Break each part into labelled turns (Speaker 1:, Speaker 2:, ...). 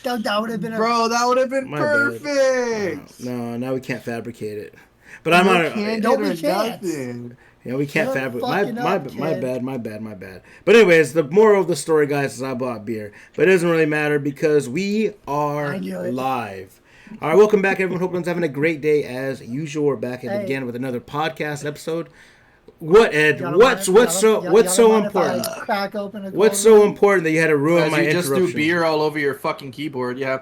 Speaker 1: That would have been
Speaker 2: Bro, that would have been
Speaker 3: My
Speaker 2: perfect.
Speaker 3: bad. No, now we can't fabricate it. But
Speaker 2: No
Speaker 3: I'm on.
Speaker 2: candy
Speaker 1: No, we
Speaker 2: or
Speaker 1: can't.
Speaker 2: nothing.
Speaker 3: We can't
Speaker 1: You're
Speaker 3: fabricate.
Speaker 1: fucking up,
Speaker 3: My
Speaker 1: kid.
Speaker 3: bad. But anyways, the moral of the story, guys, is I bought beer, but it doesn't really matter because we are
Speaker 1: I knew it.
Speaker 3: live. All right, welcome back, everyone. Hope everyone's having a great day as usual. We're back
Speaker 1: Hey.
Speaker 3: again with another podcast episode. What, Ed?
Speaker 1: Y'all don't
Speaker 3: What's
Speaker 1: mind-
Speaker 3: so
Speaker 1: y'all
Speaker 3: what's
Speaker 1: don't
Speaker 3: so
Speaker 1: mind if I
Speaker 3: important?
Speaker 1: crack open a
Speaker 3: What's
Speaker 1: cold
Speaker 3: so
Speaker 1: one?
Speaker 3: important that you had to ruin
Speaker 2: As
Speaker 3: my
Speaker 2: you just
Speaker 3: interruption?
Speaker 2: threw beer all over your fucking keyboard. Yeah.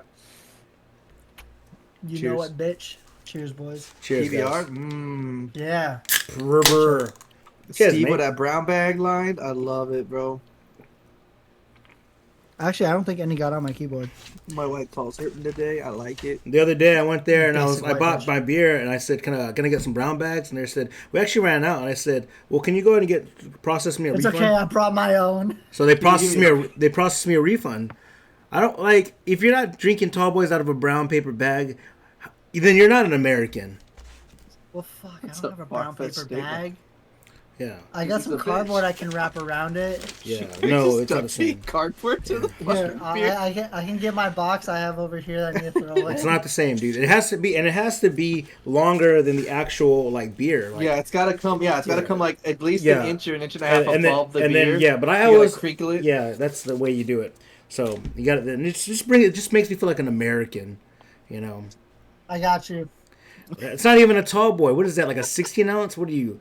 Speaker 1: You
Speaker 2: Cheers.
Speaker 1: know what, bitch? Cheers, boys.
Speaker 3: Cheers,
Speaker 2: PBR.
Speaker 3: guys.
Speaker 1: Yeah.
Speaker 3: Brr. Cheers,
Speaker 2: Steve
Speaker 3: mate.
Speaker 2: with that brown bag line. I love it, bro.
Speaker 1: Actually, I don't think any got on my keyboard.
Speaker 2: My white claw's hurting today. I like it.
Speaker 3: The other day I went there and
Speaker 1: Basic
Speaker 3: I
Speaker 1: white
Speaker 3: bought
Speaker 1: bitch.
Speaker 3: my beer and I said, can I get some brown bags? And they said, we actually ran out. And I said, well, can you go ahead and process me a
Speaker 1: It's
Speaker 3: refund?
Speaker 1: okay. I brought my own.
Speaker 3: So they processed me a refund. I don't like if you're not drinking tall boys out of a brown paper bag, then you're not an American.
Speaker 1: Well, fuck. I
Speaker 2: That's
Speaker 1: don't
Speaker 2: a
Speaker 1: have a brown
Speaker 2: far-fetched
Speaker 1: paper
Speaker 2: statement.
Speaker 1: bag.
Speaker 3: Yeah.
Speaker 1: I got
Speaker 2: This is
Speaker 1: some
Speaker 2: a bitch.
Speaker 1: cardboard I can wrap around it.
Speaker 3: Yeah. No, it's not the
Speaker 2: Stuffy
Speaker 3: same.
Speaker 2: cardboard to the
Speaker 1: Here,
Speaker 2: fucking beer.
Speaker 1: I can get my box I have over here that I need to throw away.
Speaker 3: It's not the same, dude. It has to be longer than the actual like beer. Like,
Speaker 2: Yeah, it's gotta come. Yeah, it's gotta come like at least
Speaker 3: Yeah.
Speaker 2: an inch or an inch and a half
Speaker 3: and
Speaker 2: above the
Speaker 3: then
Speaker 2: beer.
Speaker 3: yeah, but I
Speaker 2: You gotta
Speaker 3: always
Speaker 2: crinkle it.
Speaker 3: Yeah, that's the way you do it. So you got to it just makes me feel like an American, you know.
Speaker 1: I got you.
Speaker 3: It's not even a tall boy. What is that? Like a 16 ounce? What are you?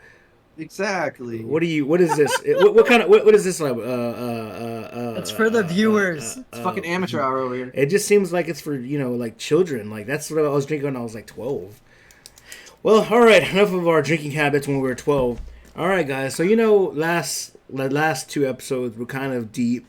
Speaker 2: Exactly.
Speaker 3: What is this? What kind of what is this like?
Speaker 1: It's for the viewers.
Speaker 2: It's fucking amateur hour over here.
Speaker 3: It just seems like it's for like children. Like that's what I was drinking when I was like 12. Well, all right. Enough of our drinking habits when we were 12. All right, guys. So the last two episodes were kind of deep,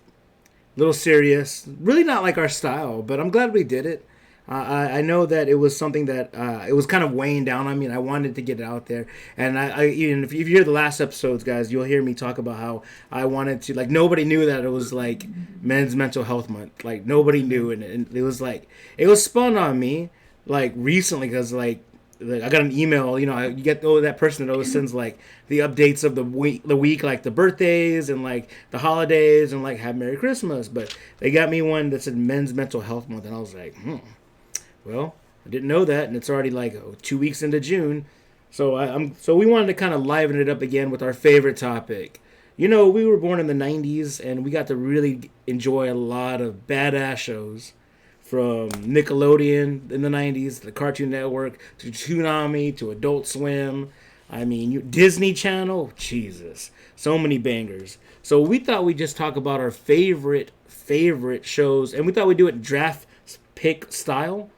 Speaker 3: a little serious. Really not like our style, but I'm glad we did it. I know that it was something that it was kind of weighing down on me, and I wanted to get it out there. And I even if you hear the last episodes, guys, you'll hear me talk about how I wanted to, like, nobody knew that it was like Men's Mental Health Month. Like nobody knew, and it was like it was spun on me like recently because like I got an email. You get that person that always sends like the updates of the week, like the birthdays and like the holidays and like have Merry Christmas. But they got me one that said Men's Mental Health Month, and I was like, Well, I didn't know that, and it's already like 2 weeks into June, so we wanted to kind of liven it up again with our favorite topic. We were born in the '90s, and we got to really enjoy a lot of badass shows, from Nickelodeon in the '90s, the Cartoon Network, to Toonami, to Adult Swim. I mean, Disney Channel, Jesus, so many bangers. So we thought we'd just talk about our favorite shows, and we thought we'd do it draft pick style.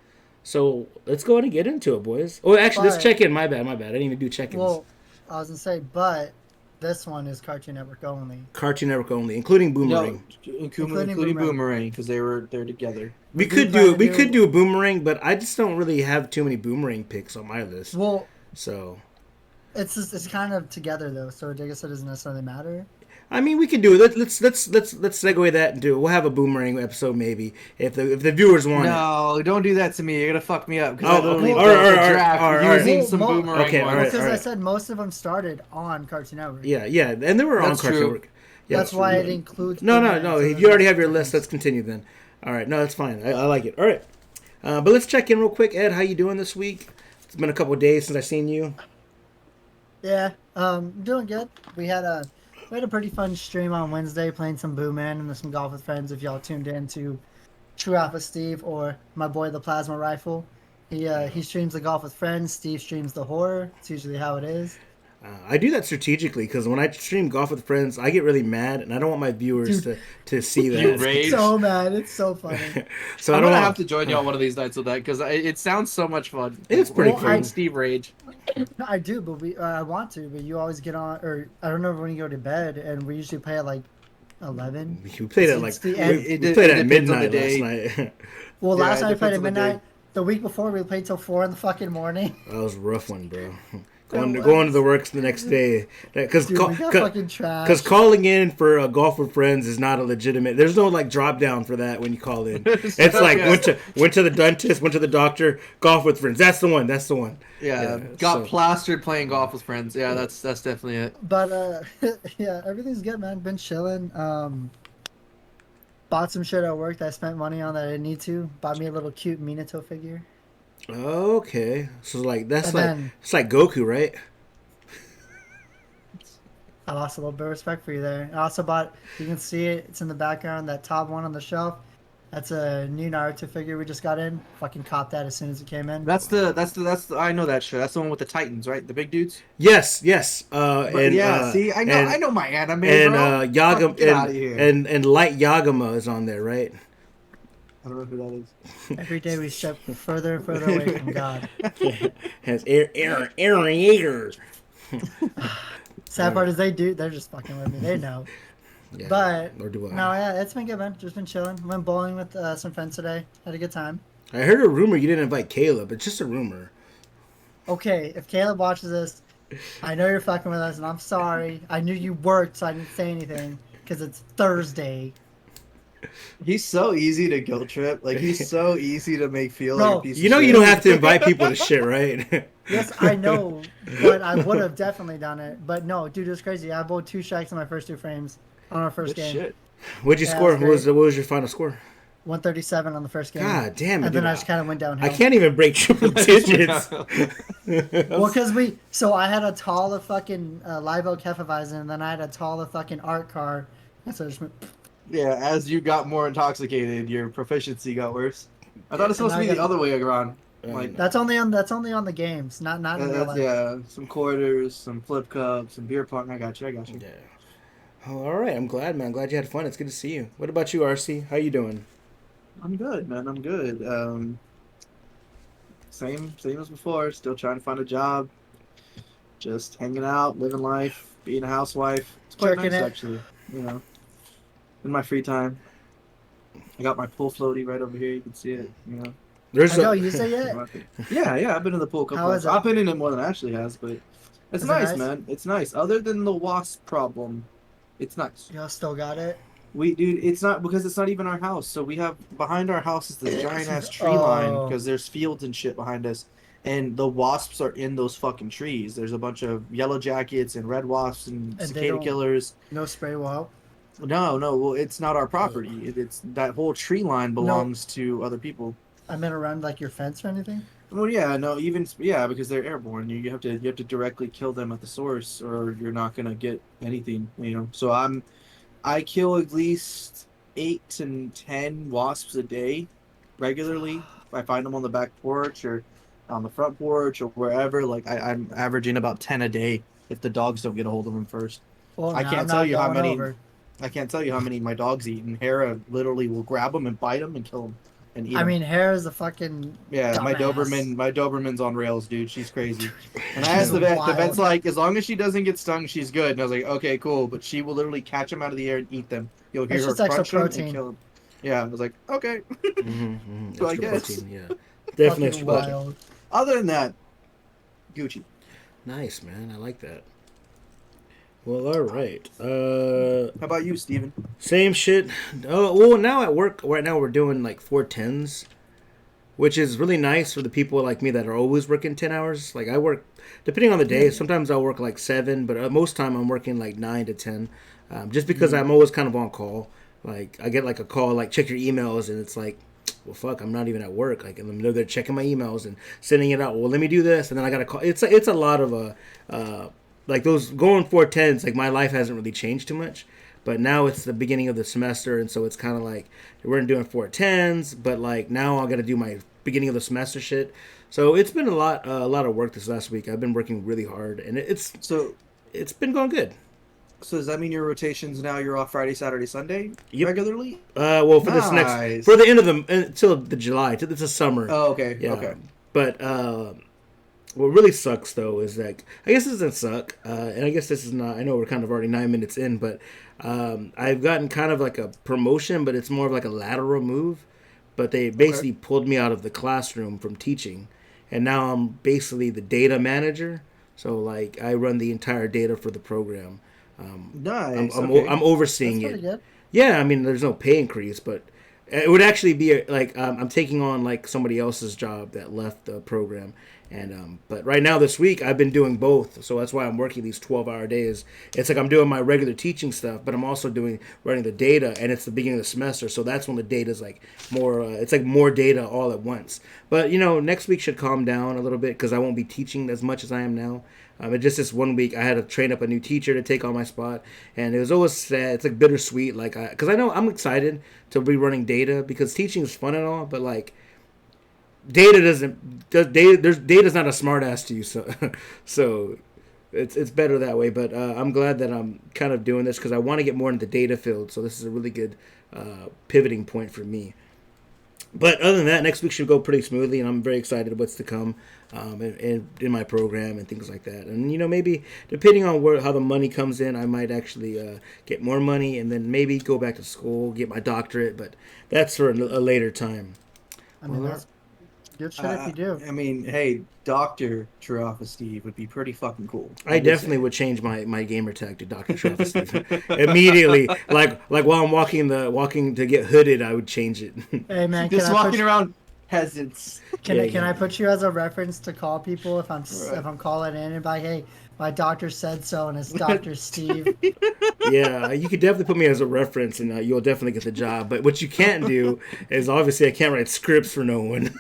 Speaker 3: So let's go ahead and get into it, boys. Oh, actually, let's check in. My bad. I didn't even do check-ins.
Speaker 1: Well, I was gonna say, but this one is Cartoon Network only.
Speaker 3: Cartoon Network only, including
Speaker 2: No,
Speaker 3: Boomerang.
Speaker 2: including Boomerang because they're together.
Speaker 3: We could do a Boomerang, but I just don't really have too many Boomerang picks on my list.
Speaker 1: Well,
Speaker 3: So
Speaker 1: it's kind of together though, so I guess it doesn't necessarily matter.
Speaker 3: I mean, we can do it. Let's segue that and do it. We'll have a Boomerang episode maybe if the viewers want it.
Speaker 2: No, don't do that to me. You're gonna fuck me up.
Speaker 3: Oh,
Speaker 2: I literally
Speaker 3: okay.
Speaker 2: built
Speaker 3: All right,
Speaker 2: a draft
Speaker 3: all right.
Speaker 2: using
Speaker 1: Well,
Speaker 2: some
Speaker 1: mo-
Speaker 2: Boomerang
Speaker 3: Okay,
Speaker 2: ones.
Speaker 3: all right.
Speaker 1: Because I said most of them started on Cartoon Network.
Speaker 3: Yeah, and they were on
Speaker 2: That's
Speaker 3: Cartoon
Speaker 2: true.
Speaker 3: Network. Yeah,
Speaker 1: That's why it includes.
Speaker 3: No.
Speaker 1: Boomerang, so
Speaker 3: If
Speaker 1: there's
Speaker 3: you already
Speaker 1: no
Speaker 3: have your list, let's continue then. All right, no, that's fine. I like it. All right, but let's check in real quick. Ed, how you doing this week? It's been a couple of days since I seen you.
Speaker 1: Yeah, doing good. We had a pretty fun stream on Wednesday, playing some Booman and some golf with friends. If y'all tuned in to True Alpha Steve or my boy the Plasma Rifle, he streams the golf with friends. Steve streams the horror. It's usually how it is.
Speaker 3: I do that strategically because when I stream golf with friends, I get really mad, and I don't want my viewers to see that.
Speaker 2: You rage.
Speaker 1: So mad, it's so funny.
Speaker 3: So
Speaker 2: I'm
Speaker 3: I don't
Speaker 2: gonna
Speaker 3: want
Speaker 2: have to join y'all one of these nights with that because it sounds so much fun.
Speaker 3: It's pretty
Speaker 1: Well,
Speaker 3: cool.
Speaker 2: Steve rage.
Speaker 1: I do, but I want to, but you always get on, or I don't know when you go to bed, and we usually play at like 11.
Speaker 3: We played at like
Speaker 1: It's the
Speaker 3: we,
Speaker 1: end.
Speaker 3: we
Speaker 2: It
Speaker 3: played at
Speaker 2: depends on the
Speaker 3: midnight
Speaker 2: day.
Speaker 3: last night.
Speaker 1: Well,
Speaker 2: Yeah,
Speaker 1: last
Speaker 2: it
Speaker 1: night we played at
Speaker 2: depends on the day.
Speaker 1: midnight. The week before we played till 4 in the fucking morning.
Speaker 3: That was a rough one, bro.
Speaker 1: was.
Speaker 3: Going to the works the next day, because
Speaker 1: Dude, we got fucking trash.
Speaker 3: calling in for a golf with friends is not a legitimate. There's no like drop down for that when you call in. It's like went to the dentist, went to the doctor, golf with friends. That's the one.
Speaker 2: Yeah,
Speaker 3: Yeah,
Speaker 2: got
Speaker 3: so-
Speaker 2: plastered playing golf with friends. Yeah, that's definitely it.
Speaker 1: But yeah, everything's good, man. Been chilling. Bought some shit at work that I spent money on that I didn't need to. Bought me a little cute Minato figure.
Speaker 3: Okay, so like that's
Speaker 1: And
Speaker 3: like
Speaker 1: then-
Speaker 3: it's like Goku, right?
Speaker 1: I lost a little bit of respect for you there. I also bought, you can see it, it's in the background, that top one on the shelf. That's a new Naruto figure we just got in. Fucking copped that as soon as it came in.
Speaker 2: That's the I know that shit. That's the one with the Titans, right? The big dudes.
Speaker 3: Yes, yes.
Speaker 2: But
Speaker 3: And
Speaker 2: yeah, see, I
Speaker 3: and,
Speaker 2: know my anime,
Speaker 3: and
Speaker 2: bro. Fucking get outta here.
Speaker 3: and Light Yagama is on there, right?
Speaker 2: I don't know who that is.
Speaker 1: Every day we step further and further away from God.
Speaker 3: Has Aaron Yeager.
Speaker 1: Sad part is they're just fucking with me. They know.
Speaker 3: Yeah,
Speaker 1: But
Speaker 3: or do I?
Speaker 1: no, yeah, it's been good, man. Just been chilling. Went bowling with some friends today. Had a good time.
Speaker 3: I heard a rumor you didn't invite Caleb. It's just a rumor.
Speaker 1: Okay, if Caleb watches this, I know you're fucking with us, and I'm sorry. I knew you worked, so I didn't say anything because it's Thursday.
Speaker 2: He's so easy to guilt trip. Like he's so easy to make feel
Speaker 1: Bro,
Speaker 2: like a piece
Speaker 3: You
Speaker 2: of
Speaker 3: know
Speaker 2: shit.
Speaker 3: you don't have to invite people to shit, right?
Speaker 1: Yes, I know, but I would have definitely done it. But no, dude, it was crazy. I bowled 2 strikes in my first 2 frames on our first
Speaker 2: Good
Speaker 1: game.
Speaker 2: shit.
Speaker 3: What'd you
Speaker 1: Yeah,
Speaker 3: score?
Speaker 1: that's
Speaker 3: What was your final score?
Speaker 1: 137 on the first game.
Speaker 3: God damn it!
Speaker 1: And then
Speaker 3: dude.
Speaker 1: I just kind of went downhill.
Speaker 3: I can't even break triple digits.
Speaker 1: Well, because so I had a taller fucking Live Oak Hefeweizen, and then I had a taller fucking art car. And so I just went,
Speaker 2: Yeah, as you got more intoxicated, your proficiency got worse. I thought it's supposed to be the other way around. Like,
Speaker 1: that's only on the games, not in real life.
Speaker 2: yeah, some quarters, some flip cups, some beer pong. I got you.
Speaker 3: Yeah. Oh, all right. I'm glad, man. I'm glad you had fun. It's good to see you. What about you, RC? How you doing?
Speaker 2: I'm good, man. I'm good. Same as before. Still trying to find a job. Just hanging out, living life, being a housewife. It's quite
Speaker 1: Jerking
Speaker 2: nice,
Speaker 1: it.
Speaker 2: actually. You know, in my free time. I got my pool floaty right over here. You can see it. You know.
Speaker 3: There's
Speaker 1: I know, you say it.
Speaker 2: Yeah. I've been in the pool a couple
Speaker 1: How is
Speaker 2: times.
Speaker 1: it?
Speaker 2: I've been in it more than Ashley has, but it's
Speaker 1: Is it
Speaker 2: nice,
Speaker 1: nice?
Speaker 2: man. It's nice. Other than the wasp problem, it's nice.
Speaker 1: Y'all still got it.
Speaker 2: Dude, it's not because it's not even our house. So we have behind our house is this giant ass tree
Speaker 1: Oh.
Speaker 2: line because there's fields and shit behind us, and the wasps are in those fucking trees. There's a bunch of yellow jackets and red wasps and
Speaker 1: they
Speaker 2: cicada
Speaker 1: don't-
Speaker 2: killers.
Speaker 1: No spray will help.
Speaker 2: No, well, it's not our property. It's that whole tree line belongs to other people.
Speaker 1: I meant around like your fence or anything.
Speaker 2: Well, yeah, no, because they're airborne. You have to directly kill them at the source, or you're not gonna get anything. You know, so I kill at least 8 to 10 wasps a day, regularly. If I find them on the back porch or on the front porch or wherever, like I'm averaging about 10 a day if the dogs don't get a hold of them first.
Speaker 1: Well,
Speaker 2: I
Speaker 1: nah,
Speaker 2: can't
Speaker 1: I'm
Speaker 2: tell
Speaker 1: not
Speaker 2: you how
Speaker 1: going
Speaker 2: many-
Speaker 1: over.
Speaker 2: I can't tell you how many my dogs eat, and Hera literally will grab them and bite them and kill them and eat
Speaker 1: I
Speaker 2: 'em.
Speaker 1: mean, hair is a fucking.
Speaker 2: Yeah, my
Speaker 1: dumbass.
Speaker 2: Doberman's on rails, dude. She's crazy. And I
Speaker 1: She's
Speaker 2: asked the vet. The
Speaker 1: wild.
Speaker 2: vet's like, as long as she doesn't get stung, she's good. And I was like, okay, cool. But she will literally catch them out of the air and eat them. You'll hear
Speaker 1: It's
Speaker 2: her
Speaker 1: just extra
Speaker 2: crunch them and
Speaker 1: protein.
Speaker 2: kill them. Yeah, I was like, okay. So I
Speaker 3: Extra
Speaker 2: guess.
Speaker 3: protein, yeah. Definitely
Speaker 1: Fucking
Speaker 3: extra protein.
Speaker 1: wild.
Speaker 2: Other than that, Gucci.
Speaker 3: Nice, man. I like that. Well, all right.
Speaker 2: How about you, Steven?
Speaker 3: Same shit. Oh, well, now at work, right now we're doing like 410s, which is really nice for the people like me that are always working 10 hours. Like I work, depending on the day, sometimes I'll work like 7, but most time I'm working like 9 to 10, just because I'm always kind of on call. Like I get like a call, like check your emails, and it's like, well, fuck, I'm not even at work. Like I'm there checking my emails and sending it out. Well, let me do this, and then I got to call. It's a lot of like those going 410s. Like my life hasn't really changed too much. But now it's the beginning of the semester, and so it's kind of like we're doing 410s, but like now I got to do my beginning of the semester shit. So it's been a lot of work this last week. I've been working really hard, and it's been going good.
Speaker 2: So does that mean your rotations now? You're off Friday, Saturday, Sunday
Speaker 3: Yep.
Speaker 2: regularly?
Speaker 3: Well, for this
Speaker 2: Nice.
Speaker 3: for the end of the until the July, it's a summer.
Speaker 2: Oh, okay.
Speaker 3: Yeah.
Speaker 2: Okay.
Speaker 3: But what really sucks though is like I guess this doesn't suck, and I guess this is not. I know we're kind of already 9 minutes in, but I've gotten kind of like a promotion, but it's more of like a lateral move. But they basically pulled me out of the classroom from teaching, and now I'm basically the data manager. So like I run the entire data for the program.
Speaker 2: Nice.
Speaker 3: I'm
Speaker 2: okay.
Speaker 3: overseeing
Speaker 1: That's
Speaker 3: it.
Speaker 1: pretty good.
Speaker 3: Yeah, I mean, there's no pay increase, but it would actually be like I'm taking on like somebody else's job that left the program, And but right now this week I've been doing both, so that's why I'm working these 12-hour days. It's like I'm doing my regular teaching stuff, but I'm also running the data, and it's the beginning of the semester, so that's when the data's like more. It's like more data all at once. But next week should calm down a little bit because I won't be teaching as much as I am now. But just this 1 week, I had to train up a new teacher to take on my spot, and it was always sad. It's like bittersweet, because I know I'm excited to be running data because teaching is fun and all, but like data's not a smart ass to you, so it's better that way. But I'm glad that I'm kind of doing this because I want to get more into the data field, so this is a really good pivoting point for me. But other than that, next week should go pretty smoothly, and I'm very excited what's to come in my program and things like that. And maybe depending on how the money comes in, I might actually get more money and then maybe go back to school, get my doctorate. But that's for a later time.
Speaker 1: I mean, that's good shit if you do.
Speaker 2: I mean, hey, Dr. Chirafa Steve would be pretty fucking cool.
Speaker 3: I definitely would change my gamer tag to Dr. Chirafa Steve immediately. Like while I'm walking to get hooded, I would change it.
Speaker 1: Hey man,
Speaker 2: just walking around peasants.
Speaker 1: Can I put you as a reference to call people if I'm calling in and be like, hey, my doctor said so, and it's Dr. Steve.
Speaker 3: Yeah, you could definitely put me as a reference, and you'll definitely get the job. But what you can't do is obviously I can't write scripts for no one.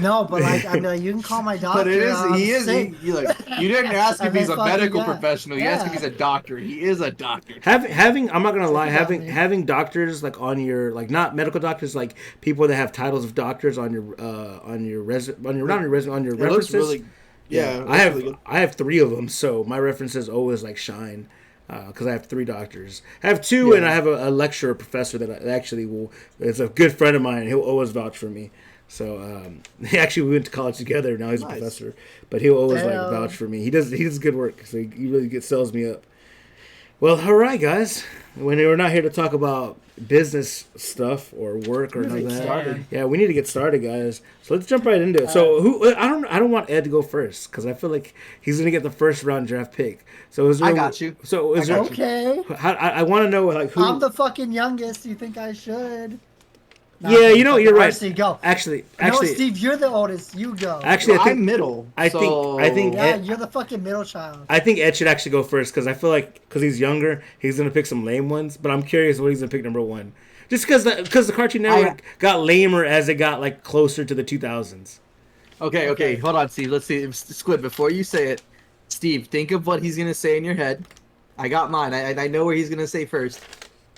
Speaker 1: No, but like I mean, you can call my doctor.
Speaker 2: But you didn't ask if he's a medical
Speaker 1: yeah.
Speaker 2: professional. You asked if he's a doctor. He is a doctor.
Speaker 3: Having I'm not gonna lie, having doctors like on your not medical doctors, like people that have titles of doctors on your references.
Speaker 2: Looks really, yeah.
Speaker 3: I have 3 of them, so my references always like shine. Because I have 3 doctors. I have 2, and I have a lecturer, professor that actually is a good friend of mine. He'll always vouch for me. So actually, we went to college together. Now he's a professor, but he'll always vouch for me. He does good work, so he really sells me up. Well, all right, guys. When we're not here to talk about business stuff or work or none of that. Yeah, we need to get started, guys. So let's jump right into it. So I don't want Ed to go first because I feel like he's gonna get the first round draft pick. So
Speaker 2: I got you.
Speaker 3: So is there?
Speaker 1: Okay.
Speaker 3: I want to know like who.
Speaker 1: I'm the fucking youngest. You think I should?
Speaker 3: Yeah, you're right.
Speaker 1: Steve, go.
Speaker 3: Actually,
Speaker 1: no, Steve, you're the oldest. You go.
Speaker 3: Actually, I think
Speaker 2: I'm middle.
Speaker 3: I think.
Speaker 1: Yeah, Ed, you're the fucking middle child.
Speaker 3: I think Ed should actually go first because I feel like because he's younger, he's gonna pick some lame ones. But I'm curious what he's gonna pick number 1, just because the Cartoon Network got lamer as it got like closer to the 2000s.
Speaker 2: Okay. Hold on, Steve. Let's see. Squid, before you say it, Steve, think of what he's gonna say in your head. I got mine. I know where he's gonna say first.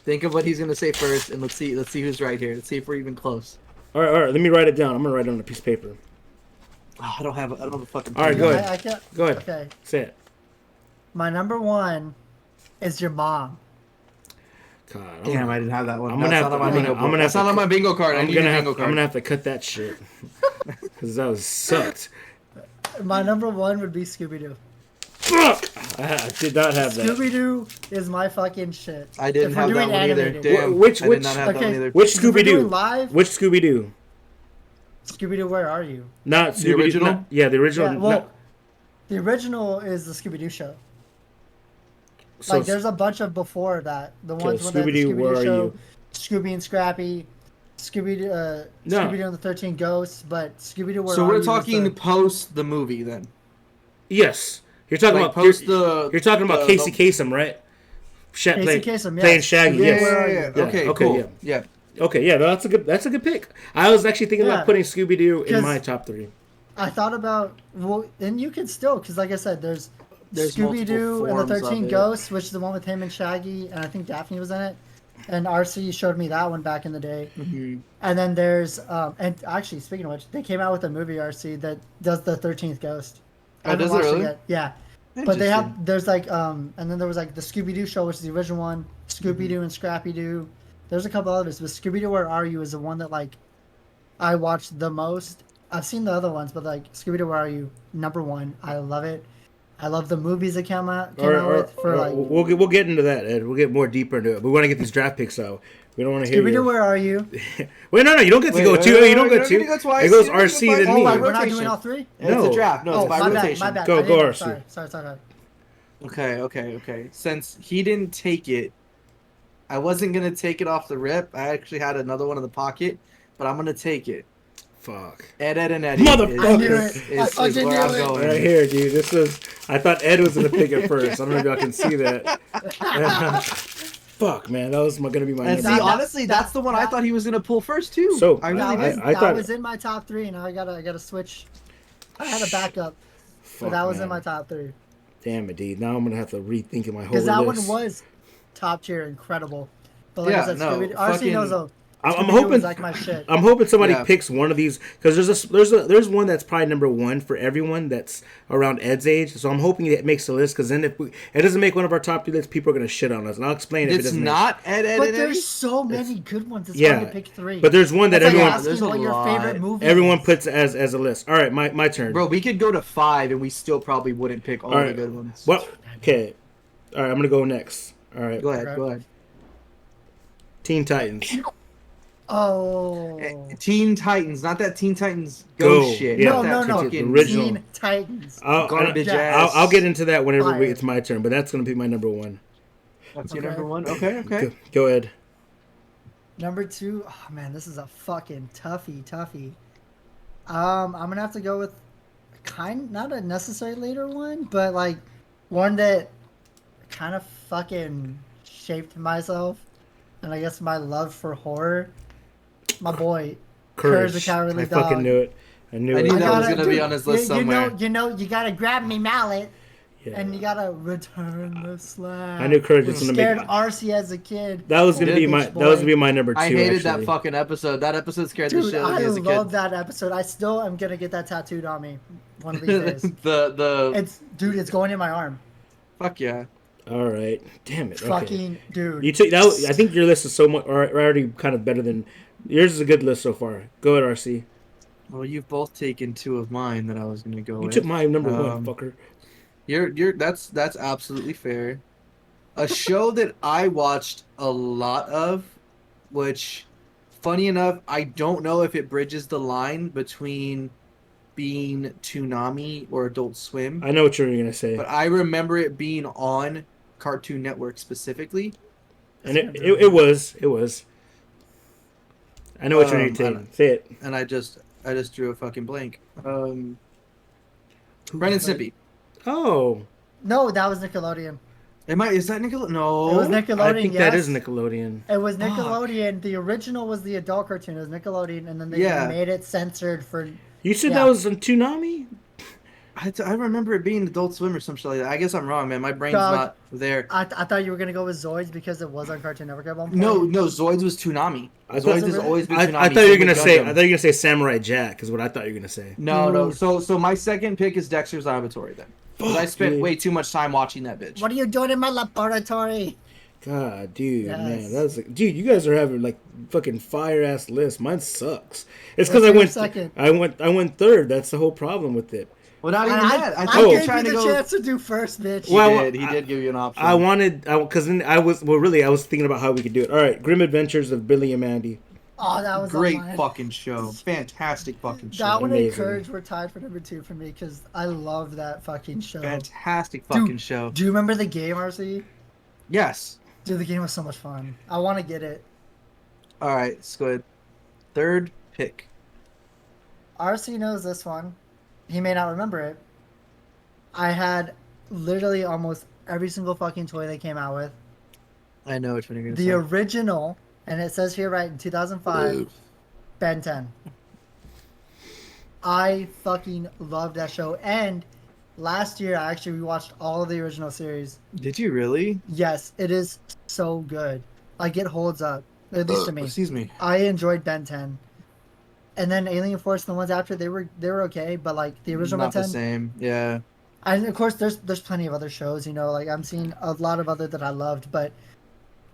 Speaker 2: Think of what he's gonna say first, and let's see who's right here. Let's see if we're even close.
Speaker 3: All right. Let me write it down. I'm gonna write it on a piece of paper.
Speaker 2: Oh, I don't have a fucking.
Speaker 3: All right, go ahead.
Speaker 1: I can't.
Speaker 3: Go ahead.
Speaker 1: Okay.
Speaker 3: Say it.
Speaker 1: My number 1 is your mom.
Speaker 3: God,
Speaker 2: Damn, I didn't have that one.
Speaker 3: I'm gonna have
Speaker 2: That's not on my bingo card.
Speaker 3: I'm gonna have to cut that shit because that was sucked.
Speaker 1: My number 1 would be Scooby-Doo.
Speaker 3: Fuck! I did not have that.
Speaker 1: Scooby-Doo is my fucking shit.
Speaker 2: I didn't have that one either. Damn.
Speaker 3: Which
Speaker 2: I did not have that one either.
Speaker 3: Which
Speaker 1: If we're
Speaker 3: Scooby-Doo?
Speaker 1: doing live,
Speaker 3: Which Scooby-Doo?
Speaker 1: Scooby-Doo, where are you?
Speaker 3: Not
Speaker 2: The original?
Speaker 3: Yeah, the original.
Speaker 1: Yeah, well, the original is the Scooby-Oo show.
Speaker 3: So
Speaker 1: Like, there's a bunch of before that. The ones when
Speaker 3: Scooby-Doo,
Speaker 1: the
Speaker 3: where
Speaker 1: Scooby-Doo
Speaker 3: are
Speaker 1: show,
Speaker 3: you?
Speaker 1: Scooby and Scrappy, Scooby-Doo,
Speaker 3: No.
Speaker 1: Scooby-Doo and the 13 Ghosts, but Scooby-Doo, where
Speaker 2: So
Speaker 1: are
Speaker 2: we're
Speaker 1: you is
Speaker 2: talking
Speaker 1: the-
Speaker 2: post the movie then.
Speaker 3: Yes, you're talking
Speaker 2: Like
Speaker 3: about
Speaker 2: post
Speaker 3: you're talking about Casey Kasem, right?
Speaker 1: Casey Kasem,
Speaker 3: playing
Speaker 1: yes.
Speaker 3: Shaggy.
Speaker 1: Yeah,
Speaker 3: Yes.
Speaker 1: where are you?
Speaker 2: Yeah. Okay,
Speaker 3: okay,
Speaker 2: cool. Yeah.
Speaker 3: Okay, yeah, no, that's a good pick. I was actually thinking
Speaker 1: Yeah.
Speaker 3: about putting Scooby-Doo in
Speaker 1: 'Cause-
Speaker 3: my top 3.
Speaker 1: I thought about, well, and you can still, because like I said, there's
Speaker 2: There's
Speaker 1: Scooby-Doo
Speaker 2: multiple
Speaker 1: and the
Speaker 2: forms of
Speaker 1: 13
Speaker 2: it.
Speaker 1: Ghosts, which is the one with him and Shaggy, and I think Daphne was in it. And RC showed me that one back in the day.
Speaker 2: Mm-hmm.
Speaker 1: And then there's, and actually, speaking of which, they came out with a movie, RC, that does the 13th Ghost. I
Speaker 2: Oh,
Speaker 1: haven't
Speaker 2: does it
Speaker 1: watched
Speaker 2: really?
Speaker 1: yet. Yeah. But they have, there's like, and then there was like the Scooby-Doo show, which is the original one, Scooby-Doo and Scrappy-Doo. There's a couple others, but Scooby-Doo Where Are You is the one that like I watched the most. I've seen the other ones, but like Scooby-Doo Where Are You, number 1. I love it. I love the movies that came out with for like.
Speaker 3: We'll get into that, Ed. We'll get more deeper into it. We want to get these draft picks out. We don't want to hear
Speaker 1: Scooby-Doo
Speaker 3: your...
Speaker 1: Where Are You?
Speaker 3: Wait, no, you don't get to go 2. You don't get 2. It goes RC then
Speaker 1: Oh,
Speaker 3: me.
Speaker 1: wait, we're not doing all 3?
Speaker 3: No.
Speaker 2: It's a draft. No,
Speaker 1: Oh,
Speaker 2: it's by
Speaker 1: my
Speaker 2: rotation.
Speaker 1: bad, my bad.
Speaker 3: Go,
Speaker 1: I didn't know.
Speaker 3: RC.
Speaker 1: Sorry.
Speaker 2: Okay. Since he didn't take it, I wasn't gonna take it off the rip. I actually had another one in the pocket, but I'm gonna take it.
Speaker 3: Fuck.
Speaker 2: Ed, Ed, and Eddie.
Speaker 3: Motherfucker.
Speaker 1: I knew it. I
Speaker 2: Is
Speaker 1: fucking
Speaker 2: where I'm
Speaker 1: knew it.
Speaker 2: going.
Speaker 3: Right here, dude. This is. I thought Ed was gonna pick it first. I don't know if y'all can see that. Fuck, man, that was gonna be my.
Speaker 2: And see,
Speaker 3: number.
Speaker 2: honestly, that's the one I thought he was gonna pull first too.
Speaker 3: So,
Speaker 2: I
Speaker 1: That
Speaker 2: really
Speaker 1: was,
Speaker 2: did.
Speaker 3: I
Speaker 1: that
Speaker 3: thought-
Speaker 1: was in my top 3. Now I gotta switch. I had a backup,
Speaker 3: Fuck,
Speaker 1: but that was
Speaker 3: man.
Speaker 1: in my top 3
Speaker 3: Damn it, dude. Now I'm gonna have to rethink my whole
Speaker 1: because that
Speaker 3: list.
Speaker 1: one was top tier, incredible. But like
Speaker 2: Yeah,
Speaker 1: I said,
Speaker 2: no,
Speaker 1: Scooby, RC
Speaker 2: fucking-
Speaker 1: knows though.
Speaker 3: I'm
Speaker 1: Scooby-Doo
Speaker 3: hoping.
Speaker 1: was like my shit.
Speaker 3: I'm hoping somebody
Speaker 2: Yeah.
Speaker 3: picks one of these because there's one that's probably number 1 for everyone that's around Ed's age. So I'm hoping it makes the list because then if it doesn't make one of our top 3 lists, people are gonna shit on us, and I'll explain if it
Speaker 2: It's
Speaker 3: doesn't.
Speaker 2: not Ed, Ed,
Speaker 1: But
Speaker 2: and Eddie.
Speaker 1: there's so many good ones. It's
Speaker 3: Yeah.
Speaker 1: hard to pick 3.
Speaker 3: But there's one that
Speaker 1: That's like
Speaker 3: everyone
Speaker 1: asking
Speaker 2: There's a
Speaker 1: what your
Speaker 2: lot.
Speaker 1: favorite movie
Speaker 3: everyone
Speaker 1: is.
Speaker 3: puts as a list. All right, my turn.
Speaker 2: Bro, we could go to 5 and we still probably wouldn't pick all
Speaker 3: All
Speaker 2: the
Speaker 3: right.
Speaker 2: good ones.
Speaker 3: Well, okay. All right, I'm gonna go next. All right,
Speaker 2: Go ahead.
Speaker 1: Okay.
Speaker 2: Go ahead.
Speaker 3: Teen Titans.
Speaker 1: Oh.
Speaker 2: Teen Titans, not that Teen Titans Go
Speaker 3: Go,
Speaker 2: shit.
Speaker 3: yeah.
Speaker 2: not
Speaker 1: No,
Speaker 2: that
Speaker 1: no, no.
Speaker 2: fucking
Speaker 3: Original.
Speaker 1: Teen Titans.
Speaker 2: garbage
Speaker 1: Yeah.
Speaker 2: ass.
Speaker 3: I'll get into that whenever
Speaker 1: Fire.
Speaker 3: it's my turn, but that's gonna be my number 1.
Speaker 2: That's your
Speaker 1: Okay.
Speaker 2: number 1. Okay, okay.
Speaker 3: Go ahead.
Speaker 1: Number 2. Oh man, this is a fucking toughie. I'm gonna have to go with not a necessary later one, but like one that kind of fucking shaped myself, and I guess my love for horror. My boy, Courage the Cowardly
Speaker 3: I fucking
Speaker 1: Dog.
Speaker 3: knew it. I knew
Speaker 2: I
Speaker 3: it.
Speaker 2: knew that was
Speaker 1: gotta-
Speaker 2: gonna be
Speaker 1: dude,
Speaker 2: on his list somewhere.
Speaker 1: You know, you gotta grab me mallet,
Speaker 3: Yeah.
Speaker 1: and you gotta return the slap.
Speaker 3: I knew Courage was
Speaker 1: Which
Speaker 3: gonna
Speaker 1: scared
Speaker 3: make.
Speaker 1: RC as a kid.
Speaker 3: That was gonna
Speaker 2: Bitch
Speaker 3: be my.
Speaker 1: boy.
Speaker 3: That was gonna be my number 2.
Speaker 2: I hated
Speaker 3: actually.
Speaker 2: that fucking episode. That episode scared the
Speaker 1: Dude,
Speaker 2: shit out of
Speaker 1: I
Speaker 2: me as a
Speaker 1: love
Speaker 2: kid.
Speaker 1: that episode. I still am gonna get that tattooed on me one of these days.
Speaker 2: the
Speaker 1: It's going in my arm.
Speaker 2: fuck yeah.
Speaker 3: All right. Damn it. Okay.
Speaker 1: Fucking dude.
Speaker 3: You took that. I think your list is so much already kind of better than yours. Is a good list so far. Go ahead, RC.
Speaker 2: Well, you've both taken 2 of mine that I was gonna go
Speaker 3: You
Speaker 2: with.
Speaker 3: took my number 1,
Speaker 2: Um,
Speaker 3: fucker.
Speaker 2: You're that's absolutely fair. A show that I watched a lot of, which, funny enough, I don't know if it bridges the line between being Toonami or Adult Swim,
Speaker 3: I know what you're gonna say,
Speaker 2: but I remember it being on Cartoon Network specifically.
Speaker 3: and it was. I know what you're
Speaker 2: I
Speaker 3: gonna say.
Speaker 2: don't-
Speaker 3: Say it.
Speaker 2: And I just drew a fucking blank. Ren and Stimpy.
Speaker 3: Oh,
Speaker 1: No, that was Nickelodeon.
Speaker 2: Is that Nickelodeon? No.
Speaker 1: It was Nickelodeon.
Speaker 3: I think that
Speaker 1: yes.
Speaker 3: is Nickelodeon.
Speaker 1: It was
Speaker 2: Fuck.
Speaker 1: Nickelodeon. The original was the adult cartoon. It was Nickelodeon, and then they
Speaker 2: Yeah.
Speaker 1: made it censored for.
Speaker 3: You said
Speaker 1: Yeah.
Speaker 3: that was on Toonami?
Speaker 2: I remember it being Adult Swim or some shit like that. I guess I'm wrong, man. My brain's
Speaker 1: Dog.
Speaker 2: not there.
Speaker 1: I thought you were gonna go with Zoids because it was on Cartoon Network at one point.
Speaker 2: No, Zoids was Toonami.
Speaker 3: I thought-
Speaker 2: Zoids has always been
Speaker 3: I
Speaker 2: Toonami.
Speaker 3: thought you were
Speaker 2: Same
Speaker 3: gonna
Speaker 2: with
Speaker 3: say.
Speaker 2: Gundam.
Speaker 3: I thought you were gonna say Samurai Jack. Is what I thought you were gonna say.
Speaker 2: No.
Speaker 1: Dude.
Speaker 2: So my second pick is Dexter's Laboratory then. 'Cause I
Speaker 3: Fuck,
Speaker 2: spent
Speaker 3: dude.
Speaker 2: way too much time watching that bitch.
Speaker 1: What are you doing in my laboratory?
Speaker 3: God, dude,
Speaker 1: Yes.
Speaker 3: man, that's like, dude. You guys are having like fucking fire ass lists. Mine sucks. It's
Speaker 1: What's
Speaker 3: because
Speaker 1: your
Speaker 3: I went
Speaker 1: second?
Speaker 3: I went third. That's the whole problem with it.
Speaker 2: Well, not even that. I
Speaker 1: I
Speaker 2: think you're
Speaker 1: gave
Speaker 2: trying
Speaker 1: you
Speaker 2: to
Speaker 1: the
Speaker 2: go.
Speaker 1: chance to do first, bitch.
Speaker 2: He
Speaker 3: Well,
Speaker 2: did. He did give you an option.
Speaker 3: I wanted because then I was really I was thinking about how we could do it. All right, Grim Adventures of Billy and Mandy.
Speaker 1: Oh, that was
Speaker 2: Great
Speaker 1: on mine.
Speaker 2: fucking show. Fantastic fucking show.
Speaker 1: That one and
Speaker 3: Amazing.
Speaker 1: Courage were tied for number 2 for me because I love that fucking show.
Speaker 2: Fantastic fucking
Speaker 1: Dude.
Speaker 2: show.
Speaker 1: Do you remember the game, RC?
Speaker 2: Yes.
Speaker 1: Dude, the game was so much fun. I want to get it.
Speaker 2: All right, let's go ahead. Third pick.
Speaker 1: RC knows this one. He may not remember it. I had literally almost every single fucking toy they came out with.
Speaker 2: I know which one you're gonna
Speaker 1: The
Speaker 2: say.
Speaker 1: original, and it says here right in 2005, Ben 10. I fucking love that show. And last year, I actually rewatched all of the original series.
Speaker 2: Did you really?
Speaker 1: Yes, it is so good. Like, it holds up, at least to me.
Speaker 2: Excuse me.
Speaker 1: I enjoyed Ben 10. And then Alien Force, the ones after, they were okay, but like the original
Speaker 2: Not
Speaker 1: Ben
Speaker 2: the
Speaker 1: 10.
Speaker 2: same. Yeah.
Speaker 1: And of course, there's plenty of other shows, you know, like I'm seeing a lot of other that I loved, but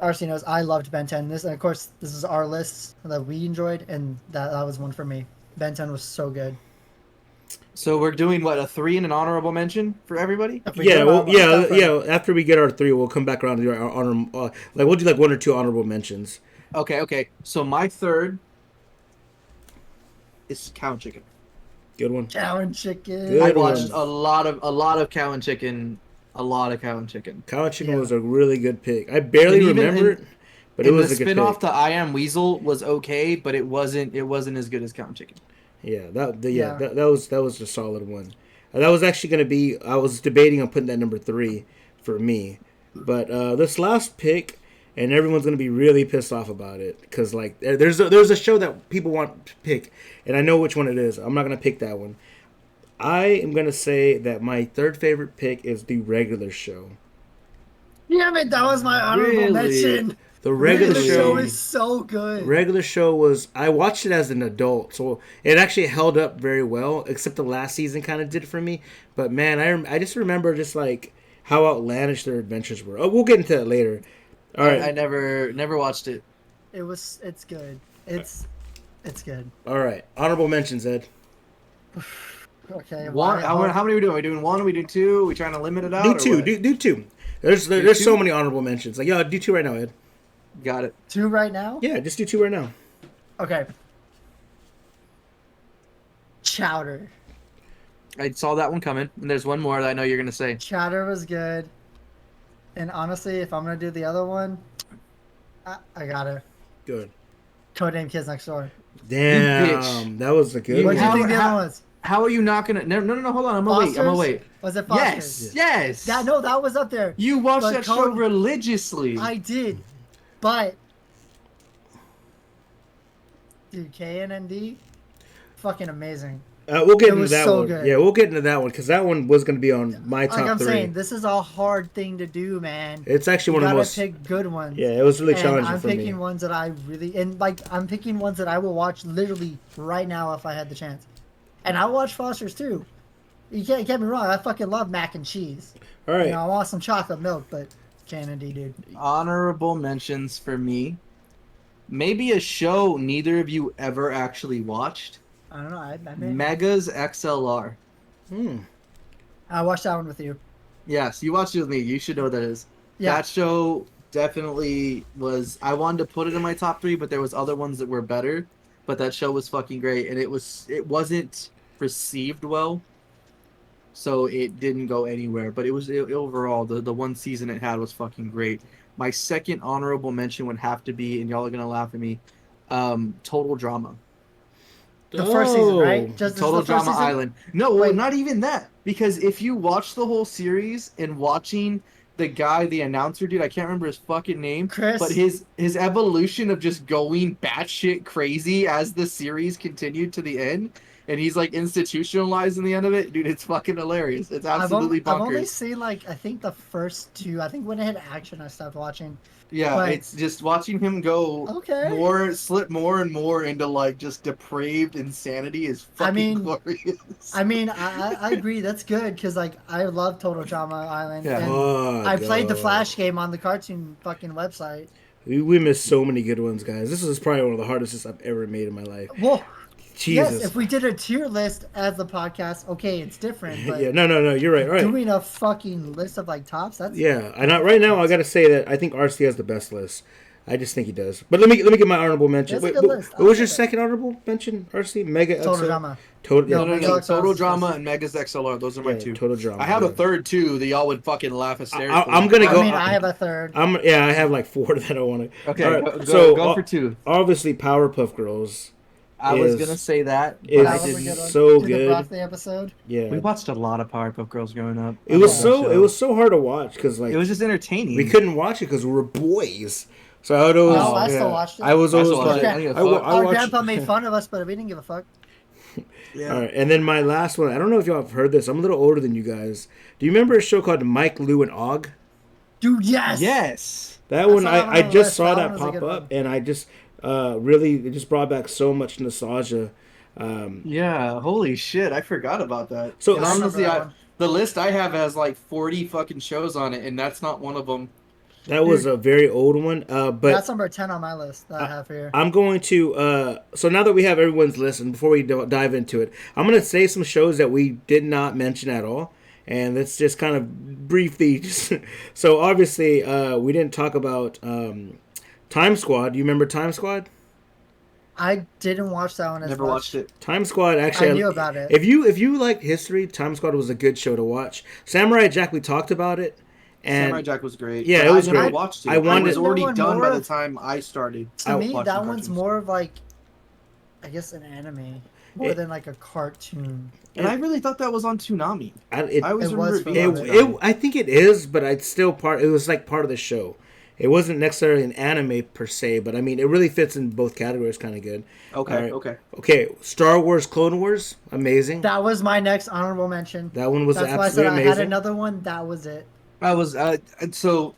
Speaker 1: RC knows I loved Ben 10. This, and of course, this is our list that we enjoyed, and that was one for me. Ben 10 was so good.
Speaker 2: So we're doing what, a 3 and an honorable mention for everybody?
Speaker 1: If we
Speaker 3: Yeah,
Speaker 1: do
Speaker 3: well,
Speaker 1: it, I'll start
Speaker 3: yeah. After we get our 3, we'll come back around to do our honor. Like we'll do like 1 or 2 honorable mentions.
Speaker 2: Okay. So my third is Cow and Chicken.
Speaker 3: Good one.
Speaker 1: Cow and Chicken.
Speaker 3: Good
Speaker 2: I
Speaker 3: one.
Speaker 2: watched a lot of Cow and Chicken. A lot of Cow and Chicken.
Speaker 3: Cow and Chicken
Speaker 1: Yeah.
Speaker 3: was a really good pick. I barely
Speaker 2: And even
Speaker 3: remember
Speaker 2: in-
Speaker 3: it, but it
Speaker 2: And
Speaker 3: was
Speaker 2: the
Speaker 3: a good
Speaker 2: spin-off
Speaker 3: pick.
Speaker 2: to I Am Weasel was okay, but it wasn't as good as Cow and Chicken.
Speaker 3: Yeah,
Speaker 1: Yeah.
Speaker 3: that was a solid one. That was actually going to be. I was debating on putting that number 3 for me, but this last pick, and everyone's going to be really pissed off about it because like there's a show that people want to pick, and I know which one it is. I'm not going to pick that one. I am going to say that my third favorite pick is the regular show.
Speaker 1: Damn it, that was my honorable
Speaker 2: Really?
Speaker 1: mention.
Speaker 3: The regular
Speaker 1: The
Speaker 2: Really?
Speaker 1: show
Speaker 3: show.
Speaker 1: is so good.
Speaker 3: Regular show was I watched it as an adult, so it actually held up very well. Except the last season kind of did for me. But man, I just remember just like how outlandish their adventures were. Oh, we'll get into that later. All right,
Speaker 2: I never watched it.
Speaker 1: It's good. It's good.
Speaker 3: all right. Honorable mentions, Ed.
Speaker 1: Okay.
Speaker 2: One. How many are we doing? Are we doing one? Are we doing two? Are we trying to limit it out?
Speaker 3: Do
Speaker 2: or
Speaker 3: two.
Speaker 2: what?
Speaker 3: Do two. There's
Speaker 2: two?
Speaker 3: so many honorable mentions. Like, yeah, do two right now, Ed.
Speaker 2: Got it.
Speaker 1: 2 right now?
Speaker 3: Yeah, just do two right now.
Speaker 1: Okay. Chowder.
Speaker 2: I saw that one coming, and there's one more that I know you're gonna say.
Speaker 1: Chowder was good. And honestly, if I'm gonna do the other one, I gotta.
Speaker 3: Good.
Speaker 1: Codename Kids Next Door.
Speaker 3: Damn,
Speaker 2: bitch.
Speaker 3: that was a good
Speaker 1: What do you
Speaker 3: one.
Speaker 1: think the other one was?
Speaker 2: How are you not gonna? No, hold on. I'm gonna
Speaker 1: Foster's?
Speaker 2: wait.
Speaker 1: Was it
Speaker 2: Yes,
Speaker 1: Foster's?
Speaker 2: yes.
Speaker 1: That was up there.
Speaker 2: You watched
Speaker 1: But
Speaker 2: that show
Speaker 1: Code-
Speaker 2: religiously.
Speaker 1: I did. But dude, KNND, fucking amazing.
Speaker 3: We'll get
Speaker 1: It
Speaker 3: into
Speaker 1: was
Speaker 3: that
Speaker 1: so
Speaker 3: one.
Speaker 1: good.
Speaker 3: Yeah, we'll get into that one because that one was going to be on my top
Speaker 1: Like I'm
Speaker 3: 3.
Speaker 1: saying, this is a hard thing to do, man.
Speaker 3: It's actually
Speaker 1: You
Speaker 3: one of the
Speaker 1: gotta
Speaker 3: most.
Speaker 1: pick good ones.
Speaker 3: Yeah, it was really
Speaker 1: And
Speaker 3: challenging
Speaker 1: I'm
Speaker 3: for
Speaker 1: picking
Speaker 3: me.
Speaker 1: ones that I really I'm picking ones that I will watch literally right now if I had the chance. And I watch Foster's too. You can't get me wrong. I fucking love mac and cheese.
Speaker 3: All right.
Speaker 1: You know, I want some chocolate milk, but KNND, dude.
Speaker 2: Honorable mentions for me. Maybe a show neither of you ever actually watched.
Speaker 1: I don't know. I
Speaker 2: Megas XLR.
Speaker 1: I watched that one with you.
Speaker 2: Yes, you watched it with me. You should know what that is.
Speaker 1: Yeah.
Speaker 2: That show definitely was. I wanted to put it in my top 3, but there was other ones that were better. But that show was fucking great, and it wasn't received well, so it didn't go anywhere. But overall the one season it had was fucking great. My second honorable mention would have to be, and y'all are gonna laugh at me, Total Drama.
Speaker 1: The first season,
Speaker 3: Oh.
Speaker 1: right? Just
Speaker 2: Total
Speaker 1: the first
Speaker 2: Drama
Speaker 1: season?
Speaker 2: Island. No,
Speaker 1: Wait.
Speaker 2: not even that. Because if you watch the whole series and watching the guy, the announcer dude, I can't remember his fucking name,
Speaker 1: Chris?
Speaker 2: but his evolution of just going batshit crazy as the series continued to the end, and he's like institutionalized in the end of it, dude, it's fucking hilarious. It's absolutely
Speaker 1: I've only
Speaker 2: bonkers.
Speaker 1: seen like I think the first 2. I think when it had action, I stopped watching.
Speaker 2: Yeah,
Speaker 1: but-
Speaker 2: it's just watching him go
Speaker 1: Okay.
Speaker 2: slip more and more into like just depraved insanity is fucking
Speaker 1: mean,
Speaker 2: glorious.
Speaker 1: I mean, I agree. That's good because like I love Total Drama Island.
Speaker 2: Yeah.
Speaker 1: And
Speaker 3: Oh,
Speaker 1: I played the
Speaker 3: God.
Speaker 1: Flash game on the cartoon fucking website.
Speaker 3: We missed so many good ones, guys. This is probably one of the hardest lists I've ever made in my life.
Speaker 1: Well,
Speaker 3: Jesus.
Speaker 1: yes, if we did a tier list as the podcast, okay, it's different. But
Speaker 3: Yeah, no, you're right. All right.
Speaker 1: doing a fucking list of like tops, that's
Speaker 3: Yeah, and right now I got to say that I think RC has the best list. I just think he does. But let me get my honorable mention.
Speaker 1: That's a good list.
Speaker 3: What was
Speaker 1: I'll
Speaker 3: your
Speaker 1: take it.
Speaker 3: second honorable mention? RC Mega
Speaker 1: Total
Speaker 3: XL?
Speaker 1: Drama.
Speaker 3: Total.
Speaker 1: No,
Speaker 3: Yeah,
Speaker 2: No,
Speaker 1: Mega
Speaker 2: no,
Speaker 1: XLR
Speaker 2: Total
Speaker 1: is
Speaker 2: Drama
Speaker 1: first.
Speaker 2: and Megas XLR. Those are my
Speaker 3: yeah,
Speaker 2: 2.
Speaker 3: Total Drama.
Speaker 2: I have a
Speaker 3: yeah.
Speaker 2: third too that y'all would fucking laugh hysterically.
Speaker 3: I'm gonna go.
Speaker 1: I mean, I have a third.
Speaker 3: I have like 4 that I want to.
Speaker 2: Okay,
Speaker 3: All
Speaker 2: go for 2.
Speaker 3: Obviously, Powerpuff Girls.
Speaker 2: I was
Speaker 3: is-
Speaker 2: gonna say that, but
Speaker 3: is
Speaker 2: I
Speaker 1: That was a
Speaker 2: didn't.
Speaker 1: good one.
Speaker 3: so
Speaker 1: Do the
Speaker 3: good.
Speaker 1: broccoli episode.
Speaker 3: Yeah,
Speaker 2: We watched a lot of Powerpuff Girls growing up.
Speaker 3: it was
Speaker 2: I love
Speaker 3: so
Speaker 2: that
Speaker 3: it
Speaker 2: show.
Speaker 3: was so hard to watch because like
Speaker 2: It was just entertaining.
Speaker 3: we couldn't watch it because we were boys. So I would always.
Speaker 1: No, I
Speaker 3: yeah.
Speaker 1: still watched it.
Speaker 3: I was
Speaker 2: I
Speaker 3: always
Speaker 2: still watched
Speaker 3: like,
Speaker 2: it. I didn't give a
Speaker 3: I
Speaker 2: fuck.
Speaker 1: Our
Speaker 3: watched-
Speaker 1: grandpa made fun of us, but we didn't give a fuck.
Speaker 2: Yeah.
Speaker 3: All right, and then my last one. I don't know if y'all have heard this. I'm a little older than you guys. Do you remember a show called Mike, Lou, and Og?
Speaker 1: Dude, yes.
Speaker 2: Yes.
Speaker 3: That one,
Speaker 1: saw that one
Speaker 3: I
Speaker 1: on the
Speaker 3: just
Speaker 1: list.
Speaker 3: saw
Speaker 1: That
Speaker 3: that
Speaker 1: one was a
Speaker 3: pop
Speaker 1: good
Speaker 3: up,
Speaker 1: one.
Speaker 3: and I just really it just brought back so much nostalgia.
Speaker 2: Yeah. Holy shit! I forgot about that.
Speaker 3: So-
Speaker 2: and
Speaker 3: I remember
Speaker 2: honestly,
Speaker 1: that one.
Speaker 2: the list I have has like 40 fucking shows on it, and that's not one of them.
Speaker 3: That was a very old one, but
Speaker 1: That's number 10 on my list that I have here.
Speaker 3: I'm going to. So now that we have everyone's list, and before we dive into it, I'm going to say some shows that we did not mention at all, and let's just kind of briefly. So obviously, we didn't talk about Time Squad. You remember Time Squad?
Speaker 1: I didn't watch that one as
Speaker 2: Never
Speaker 1: much.
Speaker 2: watched it.
Speaker 3: Time Squad actually.
Speaker 1: I knew about it.
Speaker 3: If you like history, Time Squad was a good show to watch. Samurai Jack, we talked about it, and
Speaker 2: Samurai Jack was great.
Speaker 3: Yeah,
Speaker 2: but
Speaker 3: it was
Speaker 2: I never
Speaker 3: great.
Speaker 2: watched it.
Speaker 3: I
Speaker 2: I
Speaker 3: wanted-
Speaker 2: was already
Speaker 1: More
Speaker 2: done by the
Speaker 1: of-
Speaker 2: time I started.
Speaker 1: To me,
Speaker 2: watching
Speaker 1: that one's
Speaker 2: cartoons.
Speaker 1: more of like, I guess an anime more than like a cartoon.
Speaker 2: And I really thought that was on Toonami.
Speaker 3: I
Speaker 2: always
Speaker 1: It
Speaker 2: remember
Speaker 1: was
Speaker 2: it
Speaker 1: for a
Speaker 2: being on
Speaker 1: little
Speaker 3: it,
Speaker 1: bit.
Speaker 2: Toonami.
Speaker 3: I think it is, but it's still part. It was like part of the show. It wasn't necessarily an anime per se, but I mean, it really fits in both categories, kind of good.
Speaker 2: Okay,
Speaker 3: All right.
Speaker 2: okay.
Speaker 3: Okay, Star Wars Clone Wars, amazing.
Speaker 1: That was my next honorable mention.
Speaker 3: That one was
Speaker 1: That's why I said
Speaker 3: absolutely
Speaker 1: I had
Speaker 3: amazing.
Speaker 1: another one. That was it.
Speaker 2: I was and so.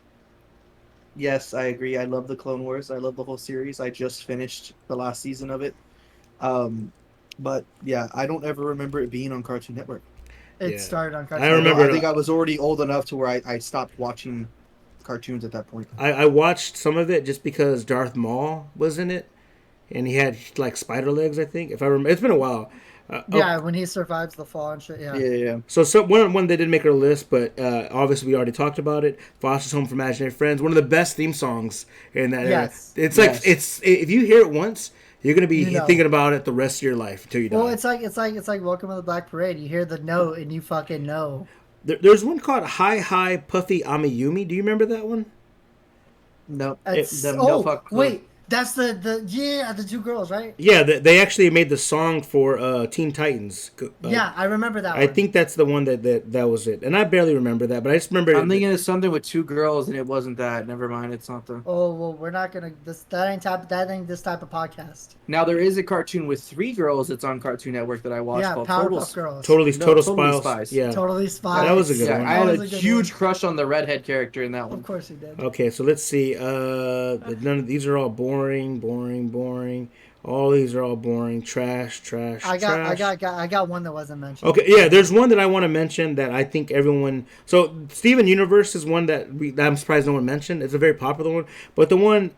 Speaker 2: Yes, I agree. I love the Clone Wars. I love the whole series. I just finished the last season of it. But yeah, I don't ever remember it being on Cartoon Network.
Speaker 1: It
Speaker 3: Yeah.
Speaker 1: started on
Speaker 3: I
Speaker 1: Cartoon
Speaker 3: remember
Speaker 1: Network.
Speaker 2: I think I was already old enough to where I stopped watching cartoons at that point.
Speaker 3: I watched some of it just because Darth Maul was in it, and he had like spider legs. I think, if I remember, it's been a while.
Speaker 1: Yeah, when he survives the fall and shit. Yeah.
Speaker 2: Yeah.
Speaker 3: So one they didn't make our list, but obviously we already talked about it. Foster's Home for Imaginary Friends, one of the best theme songs in that
Speaker 1: Yes.
Speaker 3: era. It's like
Speaker 2: Yes.
Speaker 3: if you hear it once, you're gonna be
Speaker 1: You know.
Speaker 3: thinking about it the rest of your life until you die.
Speaker 1: Well, it's like Welcome to the Black Parade. You hear the note and you fucking know.
Speaker 3: There's one called Hi Puffy Amiyumi. Do you remember that one?
Speaker 2: No.
Speaker 1: It's,
Speaker 2: no fuck clue.
Speaker 1: wait, that's the the two girls, right?
Speaker 3: Yeah, they actually made the song for Teen Titans.
Speaker 1: Yeah, I remember that
Speaker 3: I
Speaker 1: one.
Speaker 3: think that's the one that was it, and I barely remember that, but I just remember.
Speaker 2: I'm thinking of something with two girls, and it wasn't that. Never mind. It's not the.
Speaker 1: Oh well, we're not gonna. That ain't this type of podcast.
Speaker 2: Now there is a cartoon with three girls that's on Cartoon Network that I watched
Speaker 1: Yeah,
Speaker 2: called
Speaker 1: Powerpuff Girls.
Speaker 3: Total
Speaker 2: Totally
Speaker 3: Spies.
Speaker 2: Spies.
Speaker 3: Yeah.
Speaker 1: Totally Spies.
Speaker 3: That was a good
Speaker 2: Yeah,
Speaker 3: one.
Speaker 2: I had
Speaker 1: That
Speaker 2: a
Speaker 1: was good
Speaker 2: huge
Speaker 1: one.
Speaker 2: crush on the redhead character in that one.
Speaker 1: Of course he did.
Speaker 3: Okay, so let's see. None of these are all boring. All these are all boring. Trash.
Speaker 1: I got one that wasn't mentioned.
Speaker 3: Okay, yeah, there's one that I want to mention that I think everyone. So Steven Universe is one that I'm surprised no one mentioned. It's a very popular one, but the one,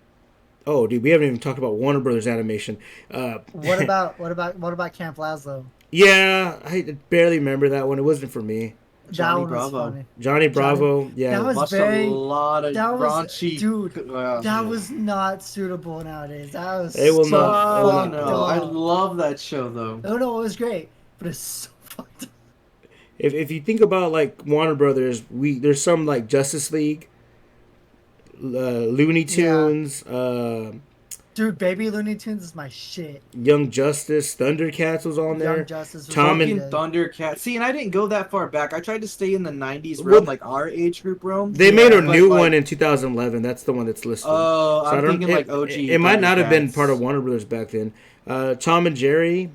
Speaker 3: oh dude, we haven't even talked about Warner Brothers animation.
Speaker 1: What about Camp Lazlo?
Speaker 3: Yeah, I barely remember that one. It wasn't for me.
Speaker 2: Johnny
Speaker 1: That one was
Speaker 2: Bravo.
Speaker 1: funny.
Speaker 3: Johnny Bravo, yeah.
Speaker 1: That was
Speaker 2: Watched
Speaker 1: very.
Speaker 2: a lot of
Speaker 1: that was-
Speaker 2: raunchy.
Speaker 1: dude,
Speaker 2: Wow.
Speaker 1: That was not suitable nowadays. That was.
Speaker 3: It will
Speaker 1: so
Speaker 3: not- it will
Speaker 2: Oh
Speaker 3: not.
Speaker 2: no! I
Speaker 1: fucked up.
Speaker 2: love that show though.
Speaker 1: No, it was great, but it's so fucked up.
Speaker 3: If you think about like Warner Brothers, there's some like Justice League, Looney Tunes,
Speaker 1: Dude, Baby Looney Tunes is my shit.
Speaker 3: Young Justice, Thundercats was on there.
Speaker 1: Young Justice was
Speaker 3: Tom
Speaker 1: really
Speaker 3: and-
Speaker 1: good.
Speaker 2: Thundercat. See, and I didn't go that far back. I tried to stay in the '90s
Speaker 3: Well,
Speaker 2: realm, like our age group realm.
Speaker 3: They made a
Speaker 2: but,
Speaker 3: new
Speaker 2: like-
Speaker 3: one in 2011. That's the one that's listed.
Speaker 2: Oh,
Speaker 3: So I
Speaker 2: I'm
Speaker 3: don't-
Speaker 2: thinking like OG.
Speaker 3: It might not have been
Speaker 2: Thundercats.
Speaker 3: part of Warner Brothers back then. Tom and Jerry,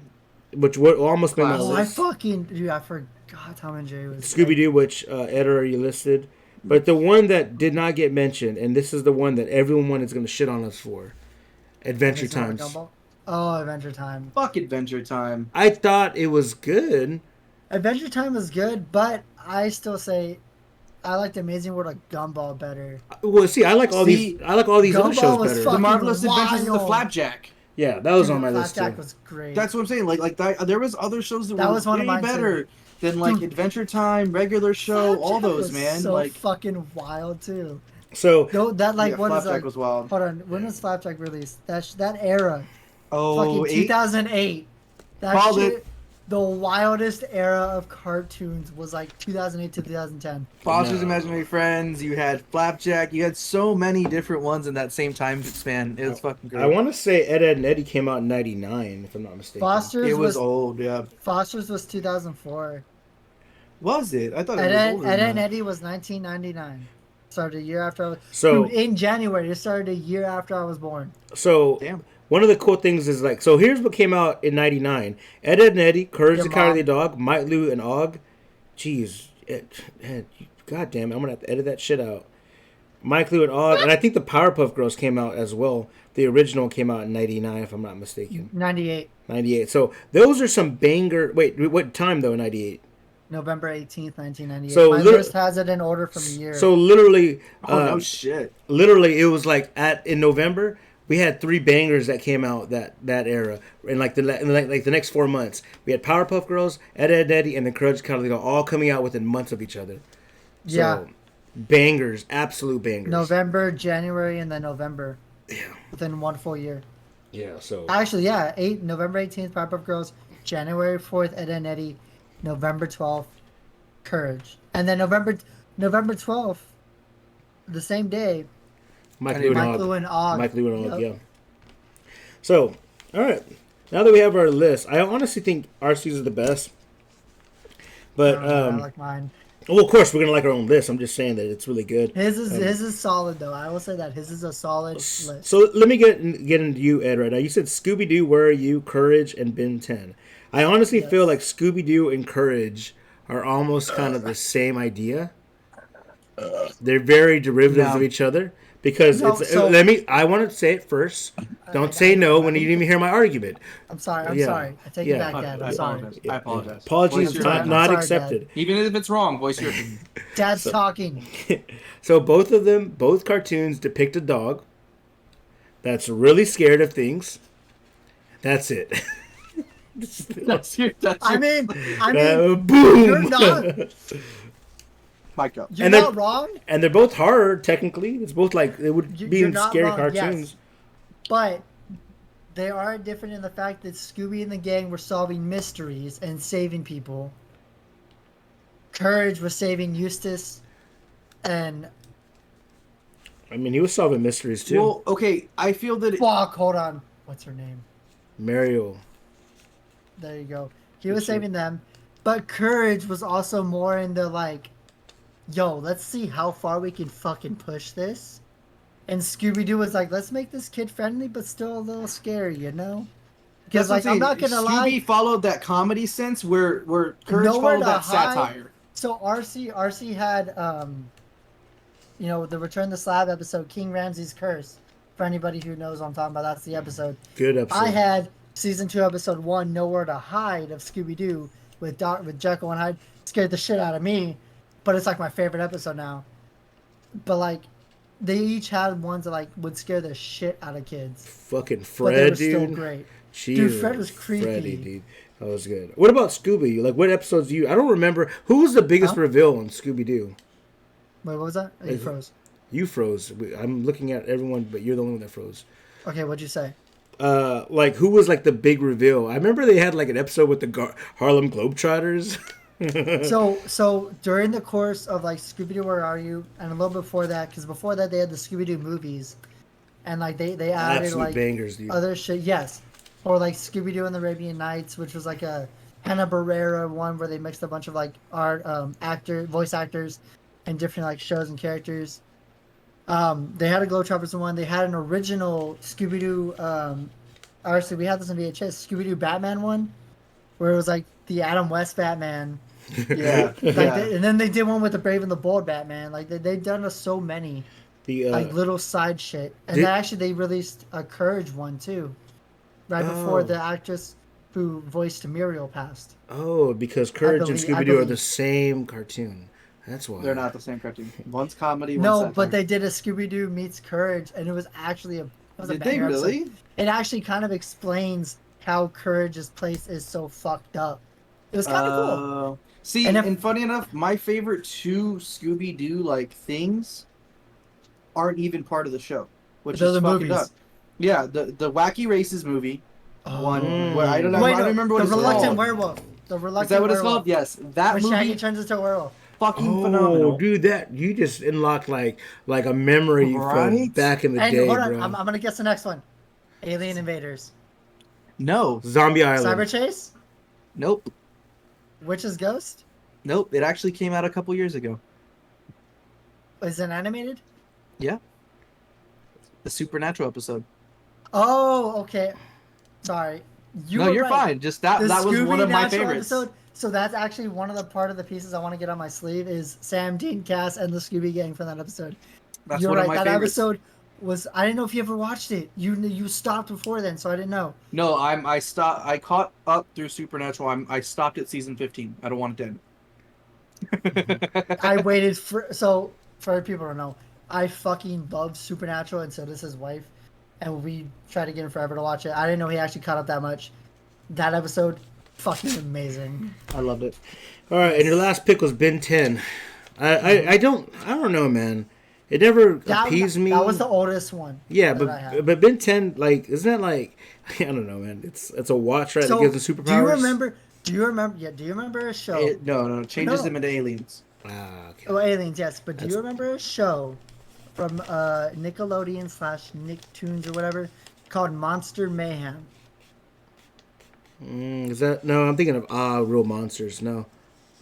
Speaker 3: which would almost made my
Speaker 1: Oh, I
Speaker 3: list.
Speaker 1: fucking dude, I forgot Tom and Jerry was
Speaker 3: Scooby Doo, which Ed already listed. But the one that did not get mentioned, and this is the one that everyone is going to shit on us for, Adventure Times.
Speaker 1: Oh, Adventure Time.
Speaker 2: Fuck Adventure Time.
Speaker 3: I thought it was good.
Speaker 1: Adventure Time was good, but I still say I like the Amazing World of Gumball better.
Speaker 3: Well, see, I like all these. I like all these other
Speaker 1: Gumball
Speaker 3: shows
Speaker 1: was
Speaker 3: better.
Speaker 2: The
Speaker 1: fucking
Speaker 2: Marvelous Adventures of the
Speaker 1: wild.
Speaker 2: Flapjack.
Speaker 3: Yeah, that was
Speaker 1: Dude,
Speaker 3: on my list too.
Speaker 1: Flapjack was great.
Speaker 2: That's what I'm saying. Like that, there was other shows that
Speaker 1: That
Speaker 2: were
Speaker 1: was one of
Speaker 2: way
Speaker 1: mine, too.
Speaker 2: better than like
Speaker 1: Dude.
Speaker 2: Adventure Time, Regular Show, all
Speaker 1: Flapjack
Speaker 2: those,
Speaker 1: was
Speaker 2: man.
Speaker 1: So
Speaker 2: like
Speaker 1: fucking wild too.
Speaker 3: So
Speaker 1: No, that like
Speaker 2: yeah,
Speaker 1: what is
Speaker 2: Flapjack
Speaker 1: like?
Speaker 2: was wild.
Speaker 1: Hold on, when was Flapjack released? That era,
Speaker 2: Oh,
Speaker 1: fucking 2008. That
Speaker 2: Called
Speaker 1: shit.
Speaker 2: it.
Speaker 1: The wildest era of cartoons was like 2008 to 2010.
Speaker 2: Foster's
Speaker 3: No.
Speaker 2: Imaginary Friends. You had Flapjack. You had so many different ones in that same time span. It was fucking great.
Speaker 3: I want to say Ed, Edd and Eddie came out in '99, if I'm not mistaken.
Speaker 1: Foster's
Speaker 2: it was
Speaker 1: was
Speaker 2: old, yeah.
Speaker 1: Foster's was 2004.
Speaker 2: Was it? I thought it
Speaker 1: Ed,
Speaker 2: was
Speaker 1: Ed,
Speaker 2: older
Speaker 1: Ed
Speaker 2: than
Speaker 1: and
Speaker 2: that.
Speaker 1: Eddie was 1999. Started a year after I was.
Speaker 3: So-
Speaker 1: Dude, in January, it started a year after I was born.
Speaker 3: So
Speaker 2: Damn.
Speaker 3: one of the cool things is like, so here's what came out in '99: Ed, Edd and Eddie, Courage
Speaker 1: Your
Speaker 3: the Cowardly
Speaker 1: mom.
Speaker 3: Dog, Mike, Lou, and Og. Jeez, God damn it, I'm gonna have to edit that shit out. Mike, Lou, and Og, and I think the Powerpuff Girls came out as well. The original came out in '99, if I'm not mistaken.
Speaker 1: 98,
Speaker 3: '98. So those are some banger. Wait, what time though? In '98.
Speaker 1: November 18th, 1998.
Speaker 3: So
Speaker 1: My
Speaker 3: lit-
Speaker 1: list has it in order from the year.
Speaker 3: So literally,
Speaker 2: Oh no shit.
Speaker 3: literally, it was like in November. We had 3 bangers that came out that era, in like the next 4 months. We had Powerpuff Girls, Ed, Edd and Eddie, and the Courage the Cowardly Dog all coming out within months of each other. So,
Speaker 1: Yeah.
Speaker 3: bangers, absolute bangers.
Speaker 1: November, January, and then November.
Speaker 3: Yeah.
Speaker 1: Within one full year.
Speaker 3: Yeah. So
Speaker 1: Actually, yeah, November 18th, Powerpuff Girls. January 4th, Ed and Eddie. November 12th, Courage. And then November 12th, the same day,
Speaker 3: Mike, Lou, and
Speaker 1: Mike,
Speaker 3: Og.
Speaker 1: Lou, and Og.
Speaker 3: Mike, Lou, and Og.
Speaker 1: Yep.
Speaker 3: Yeah. So, all right. now that we have our list, I honestly think RC's is the best. But
Speaker 1: I like mine.
Speaker 3: well, of course, we're gonna like our own list. I'm just saying that it's really good.
Speaker 1: His is solid though. I will say that his is a solid list.
Speaker 3: So let me get into you, Ed. Right now, you said Scooby Doo, Where Are You, Courage, and Ben 10. I honestly feel like Scooby Doo and Courage are almost kind of the same idea. They're very derivatives of each other because I want to say it first. Don't say no when you didn't even hear my argument.
Speaker 1: I'm sorry. I'm sorry. I take it back, Dad. I'm sorry.
Speaker 2: I apologize.
Speaker 3: Apologies not
Speaker 1: sorry,
Speaker 3: accepted.
Speaker 1: Dad.
Speaker 4: Even if it's wrong, voice your opinion.
Speaker 1: Dad's talking.
Speaker 3: So both cartoons depict a dog that's really scared of things. That's it.
Speaker 1: I mean,
Speaker 3: boom.
Speaker 1: you're not.
Speaker 2: Mic up.
Speaker 1: You're not wrong.
Speaker 3: And they're both horror, technically. It's both like they would be
Speaker 1: You're
Speaker 3: in
Speaker 1: not
Speaker 3: scary
Speaker 1: wrong,
Speaker 3: cartoons.
Speaker 1: yes. But they are different in the fact that Scooby and the gang were solving mysteries and saving people. Courage was saving Eustace, and
Speaker 3: I mean, he was solving mysteries too.
Speaker 2: Well, okay, I feel that
Speaker 1: fuck. Hold on. What's her name?
Speaker 3: Mario.
Speaker 1: There you go. He was saving them, but Courage was also more into like, yo, let's see how far we can fucking push this. And Scooby-Doo was like, let's make this kid friendly, but still a little scary, you know? Because like, I'm not gonna lie.
Speaker 2: Scooby followed that comedy sense where Courage followed that satire.
Speaker 1: So RC had you know, the Return the Slab episode, King Ramsay's Curse. For anybody who knows what I'm talking about, that's the episode.
Speaker 3: Good episode.
Speaker 1: I had season 2, episode 1, Nowhere to Hide of Scooby-Doo with Jekyll and Hyde. Scared the shit out of me, but it's like my favorite episode now. But like, they each had ones that like would scare the shit out of kids.
Speaker 3: Fucking
Speaker 1: But
Speaker 3: Fred,
Speaker 1: they were
Speaker 3: dude.
Speaker 1: still great.
Speaker 3: Dude,
Speaker 1: Fred was creepy.
Speaker 3: Freddy, dude. That was good. What about Scooby? Like, what episodes do you... I don't remember. Who was the biggest reveal on Scooby-Doo?
Speaker 1: Wait, what was that? Oh, you froze.
Speaker 3: You froze. I'm looking at everyone, but you're the only one that froze.
Speaker 1: Okay, what'd you say?
Speaker 3: Like, who was, like, the big reveal? I remember they had, like, an episode with the Harlem Globetrotters.
Speaker 1: So during the course of, like, Scooby-Doo, Where Are You? And a little before that, because before that they had the Scooby-Doo movies. And, like, they added,
Speaker 3: Absolute
Speaker 1: like,
Speaker 3: bangers, dude.
Speaker 1: other shit. Yes. Or, like, Scooby-Doo and the Arabian Nights, which was, like, a Hanna-Barbera one where they mixed a bunch of, like, voice actors and different, like, shows and characters. They had a Globetrotters one. They had an original Scooby-Doo, actually, we had this on VHS, Scooby-Doo Batman one, where it was, like, the Adam West Batman.
Speaker 2: Yeah.
Speaker 1: And then they did one with the Brave and the Bold Batman. Like, they've done so many, like, little side shit. And they released a Courage one, too, right before the actress who voiced Muriel passed.
Speaker 3: Oh, because Courage and Scooby-Doo are the same cartoon. That's why.
Speaker 2: They're not the same cartoon. One's comedy, one's satire.
Speaker 1: But they did a Scooby-Doo meets Courage, and it was actually
Speaker 2: Did they really?
Speaker 1: Episode. It actually kind of explains how Courage's place is so fucked up. It was kind of cool.
Speaker 2: See, and funny enough, my favorite 2 Scooby-Doo like things aren't even part of the show, which is fucking up. Yeah, the Wacky Races movie. One where I don't remember what it's called.
Speaker 1: The Reluctant Werewolf. The Reluctant
Speaker 2: Is that what it's
Speaker 1: Werewolf.
Speaker 2: called? Yes, that
Speaker 1: where
Speaker 2: movie.
Speaker 1: Shaggy turns into a werewolf.
Speaker 2: Fucking phenomenal.
Speaker 3: Dude, that you just unlocked like a memory from back in the day,
Speaker 1: hold on,
Speaker 3: bro.
Speaker 1: I'm gonna guess the next one. Alien Invaders.
Speaker 2: No.
Speaker 3: Zombie Island.
Speaker 1: Cyber Chase.
Speaker 2: Nope.
Speaker 1: Witch's Ghost.
Speaker 2: Nope. It actually came out a couple years ago.
Speaker 1: Is it animated?
Speaker 2: Yeah. The Supernatural episode.
Speaker 1: Oh, okay. Sorry.
Speaker 2: You're right. Fine. Just that was one of my favorites.
Speaker 1: Episode, so that's actually one of the part of the pieces I want to get on my sleeve is Sam, Dean, Cass, and the Scooby Gang from that episode.
Speaker 2: That's
Speaker 1: You're
Speaker 2: one
Speaker 1: right.
Speaker 2: of my
Speaker 1: that
Speaker 2: favorites.
Speaker 1: Episode was I didn't know if you ever watched it. You stopped before then, so I didn't know.
Speaker 2: No, I caught up through Supernatural. I stopped at season 15. I don't want it to end.
Speaker 1: I waited for people to know. I fucking love Supernatural, and so does his wife, and we tried to get him forever to watch it. I didn't know he actually caught up that much. That episode, fucking amazing.
Speaker 2: I loved it.
Speaker 3: All right, and your last pick was Ben 10. I don't know, man. It never appeased me.
Speaker 1: That was the oldest one.
Speaker 3: Yeah, but Ben 10, like, isn't that like I don't know, man. It's a watch, right? That gives the superpowers.
Speaker 1: Do you remember? Yeah. Do you remember a show?
Speaker 2: No. Changes them into aliens.
Speaker 3: Ah, okay.
Speaker 1: Oh, aliens, yes. But do you remember a show from Nickelodeon / Nicktoons or whatever called Monster Mayhem?
Speaker 3: Is that no? I'm thinking of Real Monsters. No.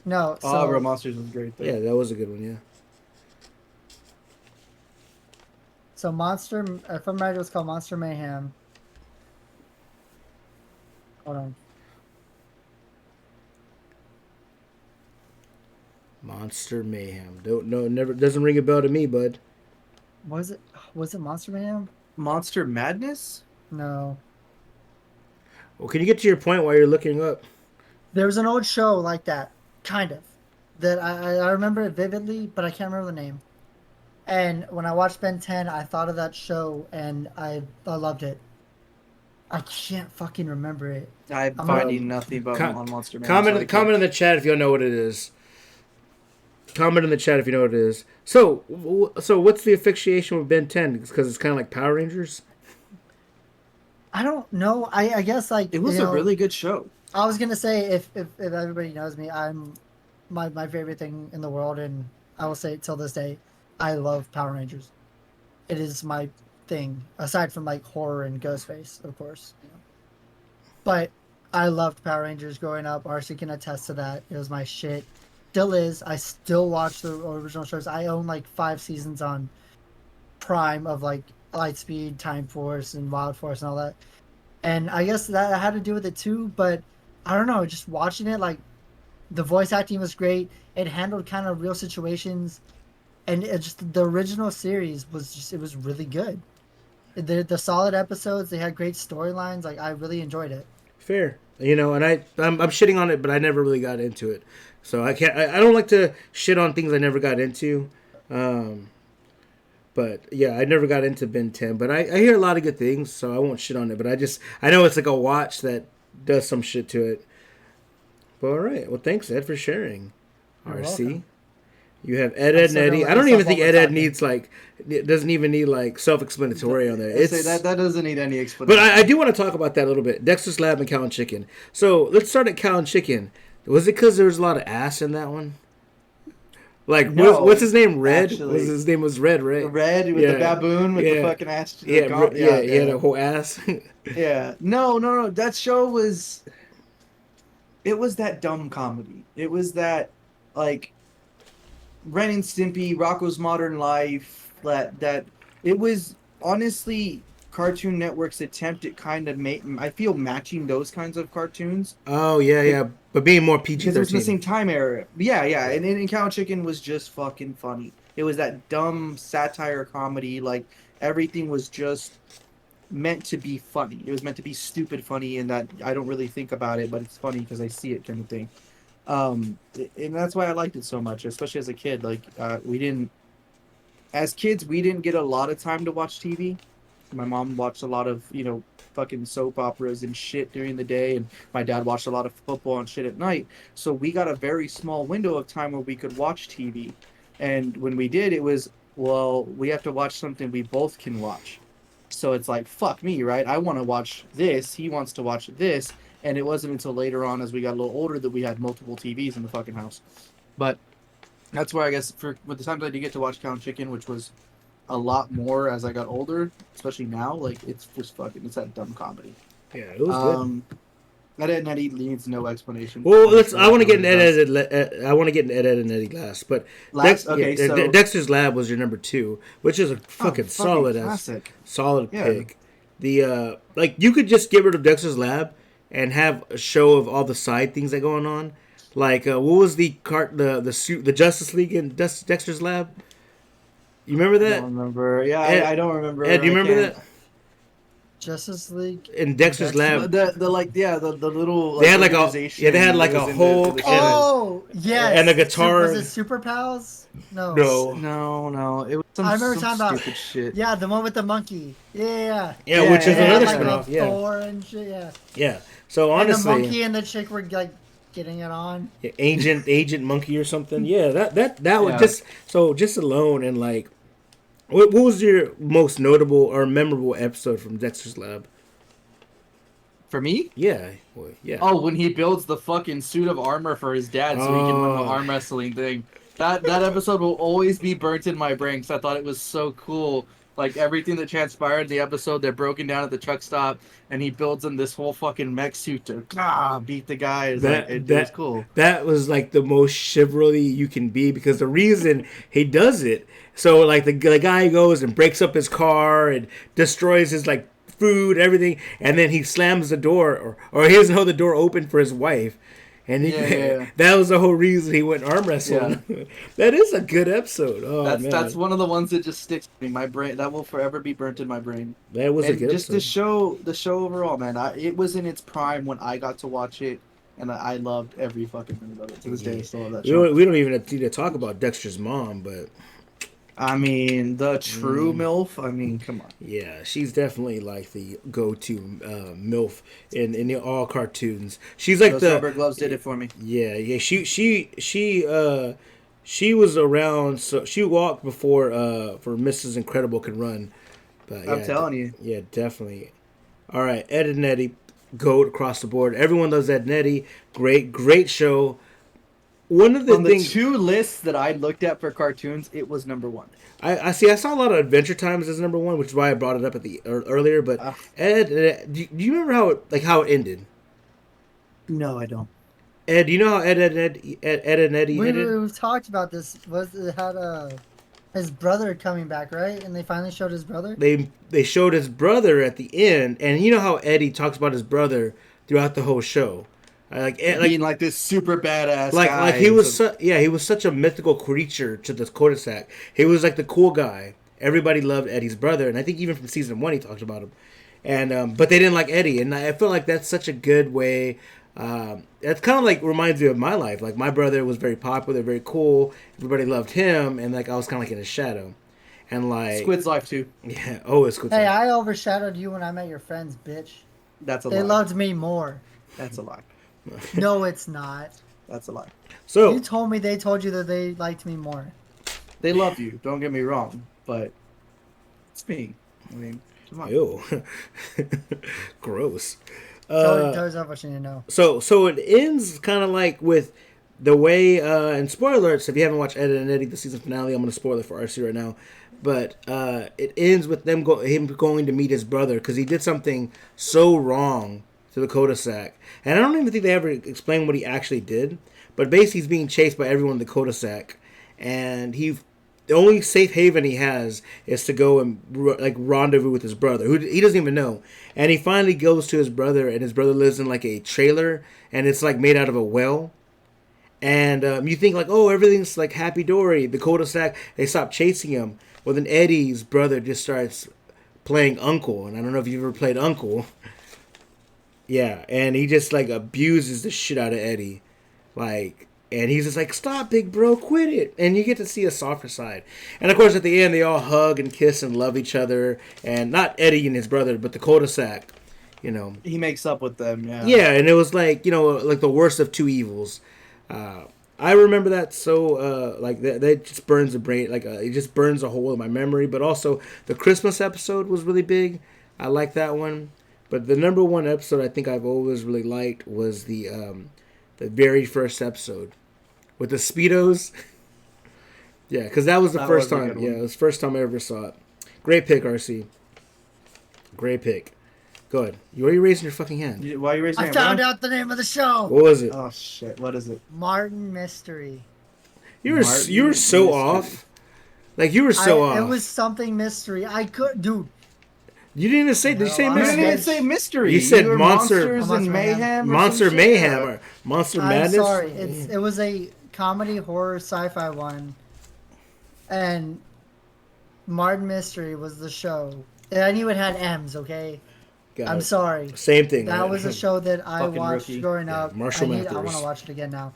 Speaker 1: No,
Speaker 2: Oh, Real
Speaker 1: so
Speaker 2: Monsters was great. Though.
Speaker 3: Yeah, that was a good one. Yeah.
Speaker 1: Monster. If I'm right, it was called Monster Mayhem. Hold on.
Speaker 3: Monster Mayhem. Don't know. Never doesn't ring a bell to me, bud.
Speaker 1: Was it? Was it Monster Mayhem?
Speaker 2: Monster Madness.
Speaker 1: No.
Speaker 3: Well, can you get to your point while you're looking up?
Speaker 1: There was an old show like that, kind of, that I remember it vividly, but I can't remember the name. And when I watched Ben 10, I thought of that show, and I loved it. I can't fucking remember it.
Speaker 2: I'm
Speaker 1: I'm
Speaker 2: finding nothing but
Speaker 3: com-
Speaker 2: on Monster Man.
Speaker 3: Comment in the chat if you know what it is. Comment in the chat if you know what it is. So what's the affiliation with Ben 10? Because it's kind of like Power Rangers.
Speaker 1: I don't know. I guess like
Speaker 2: It was
Speaker 1: you
Speaker 2: a
Speaker 1: know,
Speaker 2: really good show.
Speaker 1: I was gonna say if everybody knows me, I'm my favorite thing in the world, and I will say it till this day, I love Power Rangers. It is my thing, aside from like horror and Ghostface, of course. You know. But I loved Power Rangers growing up. RC can attest to that. It was my shit. Still is. I still watch the original shows. I own like 5 seasons on Prime of like Lightspeed, Time Force, and Wild Force and all that. And I guess that had to do with it too. But I don't know. Just watching it, like the voice acting was great. It handled kind of real situations, and it just the original series was just it was really good. The solid episodes. They had great storylines. Like I really enjoyed it.
Speaker 3: Fair. You know, and I'm shitting on it, but I never really got into it. So I can't. I don't like to shit on things I never got into. But yeah, I never got into Ben 10. But I hear a lot of good things, so I won't shit on it. But I know it's like a watch that does some shit to it. But all right. Well, thanks, Ed, for sharing.
Speaker 1: You're
Speaker 3: RC.
Speaker 1: welcome.
Speaker 3: You have Ed,
Speaker 1: I'm
Speaker 3: and
Speaker 1: still gonna
Speaker 3: Eddie.
Speaker 1: look
Speaker 3: I don't
Speaker 1: this
Speaker 3: even
Speaker 1: up
Speaker 3: think
Speaker 1: while
Speaker 3: Ed
Speaker 1: we're
Speaker 3: Ed
Speaker 1: talking.
Speaker 3: needs like it doesn't even need like self-explanatory on there.
Speaker 2: I'd say
Speaker 3: It's
Speaker 2: that doesn't need any
Speaker 3: but
Speaker 2: explanation.
Speaker 3: I do want to talk about that a little bit. Dexter's Lab and Cow and Chicken. So let's start at Cow and Chicken. Was it because there was a lot of ass in that one? Like,
Speaker 2: No,
Speaker 3: what's his name? Red?
Speaker 2: actually.
Speaker 3: His name was Red, right?
Speaker 2: The red with the baboon with the fucking ass. The
Speaker 3: Yeah,
Speaker 2: gaunt-
Speaker 3: yeah, he had a whole ass.
Speaker 2: Yeah. No. That show was. It was that dumb comedy. It was that, like, Ren and Stimpy, Rocco's Modern Life. That it was honestly Cartoon Network's attempt at kind of I feel matching those kinds of cartoons.
Speaker 3: Oh yeah, but being more PG
Speaker 2: Because it was the same
Speaker 3: 13.
Speaker 2: time era. Yeah. And Cow and Chicken was just fucking funny. It was that dumb satire comedy. Like, everything was just meant to be funny. It was meant to be stupid funny, and that I don't really think about it, but it's funny because I see it kind of thing. And that's why I liked it so much, especially as a kid. Like, as kids, we didn't get a lot of time to watch TV. My mom watched a lot of, fucking soap operas and shit during the day, and my dad watched a lot of football and shit at night. So we got a very small window of time where we could watch TV. And when we did, it was, well, we have to watch something we both can watch. So it's like, fuck me, right? I want to watch this. He wants to watch this. And it wasn't until later on, as we got a little older, that we had multiple TVs in the fucking house. But that's where I guess with the times I did get to watch Count Chicken, which was a lot more as I got older, especially now, like, it's just fucking, it's that dumb comedy.
Speaker 3: Yeah, it was good.
Speaker 2: Ed, Ed and Eddie needs no explanation.
Speaker 3: Well, I want to get an I want to get an Ed and Eddie last, but
Speaker 2: so
Speaker 3: Dexter's Lab was your number 2, which is a fucking solid
Speaker 2: classic.
Speaker 3: Solid
Speaker 2: Yeah.
Speaker 3: pick. The like you could just get rid of Dexter's Lab and have a show of all the side things that going on. Like what was the Justice League in Dexter's Lab? You remember
Speaker 2: I
Speaker 3: that?
Speaker 2: don't remember. Yeah,
Speaker 3: Ed,
Speaker 2: I don't remember.
Speaker 3: Ed, do you
Speaker 2: I
Speaker 3: remember
Speaker 2: can't-
Speaker 3: that?
Speaker 1: Justice League.
Speaker 3: In Dexter's Lab,
Speaker 2: The little
Speaker 3: they had like a
Speaker 2: organization
Speaker 3: they had like
Speaker 2: that
Speaker 3: a
Speaker 2: was in
Speaker 3: whole
Speaker 2: the
Speaker 1: Oh yes.
Speaker 3: And a guitar.
Speaker 1: Was it Super Pals? No.
Speaker 3: No.
Speaker 2: It was some,
Speaker 1: I remember
Speaker 2: some
Speaker 1: talking about-
Speaker 2: stupid shit.
Speaker 1: Yeah, the one with the monkey. Yeah.
Speaker 3: Yeah, which is
Speaker 2: Yeah,
Speaker 3: another
Speaker 1: like
Speaker 3: spinoff.
Speaker 1: the
Speaker 3: Yeah,
Speaker 1: Thor and shit. Yeah.
Speaker 3: yeah. So
Speaker 1: And the
Speaker 3: honestly,
Speaker 1: monkey and the chick were like getting it on.
Speaker 3: Agent Monkey or something. Yeah, that
Speaker 2: Yeah.
Speaker 3: was just alone and like, what was your most notable or memorable episode from Dexter's Lab?
Speaker 2: For me?
Speaker 3: Yeah, boy, yeah.
Speaker 2: Oh, when he builds the fucking suit of armor for his dad so he can win the
Speaker 3: Oh.
Speaker 2: arm wrestling thing. That episode will always be burnt in my brain because I thought it was so cool Like everything that transpired in the episode, they're broken down at the truck stop, and he builds them this whole fucking mech suit to beat the guy. It's like, it was cool.
Speaker 3: That was like the most chivalry you can be, because the reason he does it, so like the guy goes and breaks up his car and destroys his like food, everything, and then he slams the door, or he doesn't hold the door open for his wife. And that was the whole reason he went arm wrestling. Yeah. That is a good episode. Oh,
Speaker 2: that's one of the ones that just sticks to me. My brain, that will forever be burnt in my brain.
Speaker 3: That was a good
Speaker 2: just
Speaker 3: episode.
Speaker 2: the show overall, man. It was in its prime when I got to watch it, and I loved every fucking minute of it. To this day, I still love that show.
Speaker 3: We don't even need to talk about Dexter's mom, but
Speaker 2: I mean, the true MILF. I mean, come on.
Speaker 3: Yeah, she's definitely like the go-to MILF in all cartoons. She's like
Speaker 2: Those rubber gloves did it for me.
Speaker 3: Yeah. She was around, so she walked before for Mrs. Incredible could run. But
Speaker 2: I'm telling you.
Speaker 3: Yeah, definitely. All right, Ed and Eddie, GOAT across the board. Everyone loves Ed and Eddie. Great show. One of the things,
Speaker 2: the two lists that I looked at for cartoons, it was number one.
Speaker 3: I see. I saw a lot of Adventure Times as number one, which is why I brought it up at the earlier. But Ed, do you remember how it ended?
Speaker 1: No, I don't.
Speaker 3: Ed, do you know how Ed and Eddie ended?
Speaker 1: We've talked about this. It had his brother coming back, right? And they finally showed his brother.
Speaker 3: They showed his brother at the end, and you know how Eddie talks about his brother throughout the whole show.
Speaker 2: Being like this super badass guy.
Speaker 3: Like he was he was such a mythical creature to the Kodasak. He was like the cool guy. Everybody loved Eddie's brother, and I think even from season 1 he talked about him. And but they didn't like Eddie, and I feel like that's such a good way. It's kind of like reminds me of my life. Like my brother was very popular, very cool. Everybody loved him, and like I was kind of like in his shadow. And like
Speaker 2: Squid's life too.
Speaker 3: Yeah. Oh, it's Squid's
Speaker 1: life. Hey,
Speaker 3: I
Speaker 1: overshadowed you when I met your friends, bitch.
Speaker 2: That's a lie.
Speaker 1: They loved me more.
Speaker 2: That's a lie.
Speaker 1: No, it's not.
Speaker 2: That's a lie.
Speaker 3: So
Speaker 1: you told me they told you that they liked me more.
Speaker 2: They love you. Don't get me wrong, but it's me. I mean, come on.
Speaker 3: Ew. Gross.
Speaker 1: Tell yourself what you need to know.
Speaker 3: So it ends kind of like with the way, and spoiler alerts, if you haven't watched Ed and Eddie, the season finale, I'm going to spoil it for RC right now. But it ends with him going to meet his brother because he did something so wrong to the Kodasak. And I don't even think they ever explain what he actually did. But basically he's being chased by everyone in the Kodasak. And the only safe haven he has is to go and rendezvous with his brother, who he doesn't even know. And he finally goes to his brother, and his brother lives in like a trailer, and it's like made out of a well. And you think like, oh, everything's like happy dory. The Kodasak, they stop chasing him. Well, then Eddie's brother just starts playing Uncle, and I don't know if you've ever played Uncle. Yeah, and he just like abuses the shit out of Eddie, like. And he's just like, stop, big bro, quit it. And you get to see a softer side. And, of course, at the end, they all hug and kiss and love each other. And not Eddie and his brother, but the Kodasak, you know.
Speaker 2: He makes up with them, yeah.
Speaker 3: Yeah, and it was like, you know, like the worst of two evils. I remember that so, like, that just burns the brain. Like, it just burns a hole in my memory. But also, the Christmas episode was really big. I like that one. But the number one episode I think I've always really liked was the very first episode with the Speedos. Yeah, because that was the first time. Yeah, it was the first time I ever saw it. Great pick, RC. Great pick. Go ahead. Why are you raising your fucking hand?
Speaker 2: Why are you raising your hand?
Speaker 1: I found out the name of the show.
Speaker 3: What was it?
Speaker 2: Oh, shit. What is it?
Speaker 1: Martin Mystery.
Speaker 3: You were so off. Like, you were so off.
Speaker 1: It was something mystery. I could... Dude.
Speaker 3: You didn't even say... Did you say mystery?
Speaker 2: You didn't even say mystery.
Speaker 3: You said
Speaker 2: Monsters and Mayhem.
Speaker 3: Monster Mayhem or Monster Madness.
Speaker 1: I'm sorry. It was a comedy, horror, sci-fi one. And Martin Mystery was the show. And I knew it had M's, okay? I'm sorry.
Speaker 3: Same thing.
Speaker 1: That was a show that I watched growing up.
Speaker 3: Marshall Mathers.
Speaker 1: I want to watch it again now.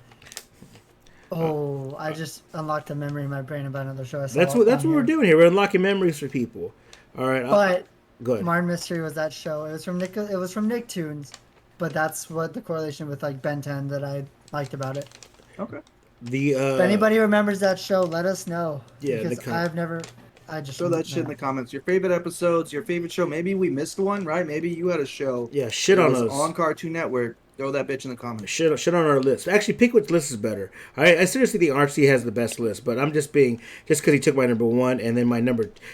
Speaker 1: Oh, I just unlocked a memory in my brain about another show I saw.
Speaker 3: That's what we're doing here. We're unlocking memories for people. All right.
Speaker 1: But...
Speaker 3: Go ahead.
Speaker 1: Martin Mystery was that show. It was from Nicktoons, but that's what the correlation with like Ben 10 that I liked about it.
Speaker 2: Okay.
Speaker 1: If anybody remembers that show, let us know.
Speaker 3: Yeah,
Speaker 1: because I just
Speaker 2: throw that shit in the comments. Your favorite episodes, your favorite show. Maybe we missed one, right? Maybe you had a show.
Speaker 3: Yeah, shit on us
Speaker 2: on Cartoon Network Throw that bitch in the comments.
Speaker 3: Shit on our list. Actually, pick which list is better. I seriously think RC has the best list, but I'm just because he took my number one and then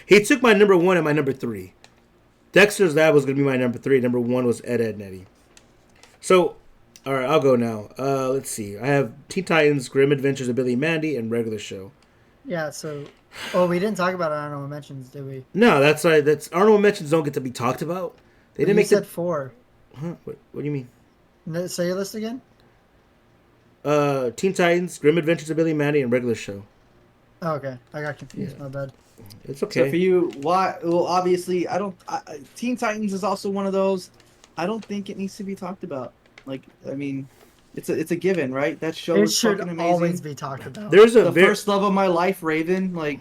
Speaker 3: he took my number one and my number three. Dexter's Lab was gonna be my number three. Number one was Ed, Edd n Eddy. So, all right, I'll go now. Let's see. I have Teen Titans, Grim Adventures of Billy and Mandy, and regular show.
Speaker 1: Yeah. So, we didn't talk about honorable mentions, did we?
Speaker 3: No, that's honorable mentions don't get to be talked about. They didn't
Speaker 1: You
Speaker 3: make
Speaker 1: said
Speaker 3: the.
Speaker 1: 4.
Speaker 3: Huh? What do you mean?
Speaker 1: No, say your list again.
Speaker 3: Teen Titans, Grim Adventures of Billy and Mandy, and regular show.
Speaker 1: Oh, okay, I got confused.
Speaker 3: Yeah.
Speaker 1: My bad.
Speaker 3: It's
Speaker 2: So
Speaker 3: okay.
Speaker 2: for you, why? Well, obviously, Teen Titans is also one of those. I don't think it needs to be talked about. Like, I mean, it's a given, right? That show
Speaker 1: It
Speaker 2: is
Speaker 1: should
Speaker 2: fucking amazing.
Speaker 1: always be talked about.
Speaker 3: There's a
Speaker 2: The first love of my life, Raven. Like,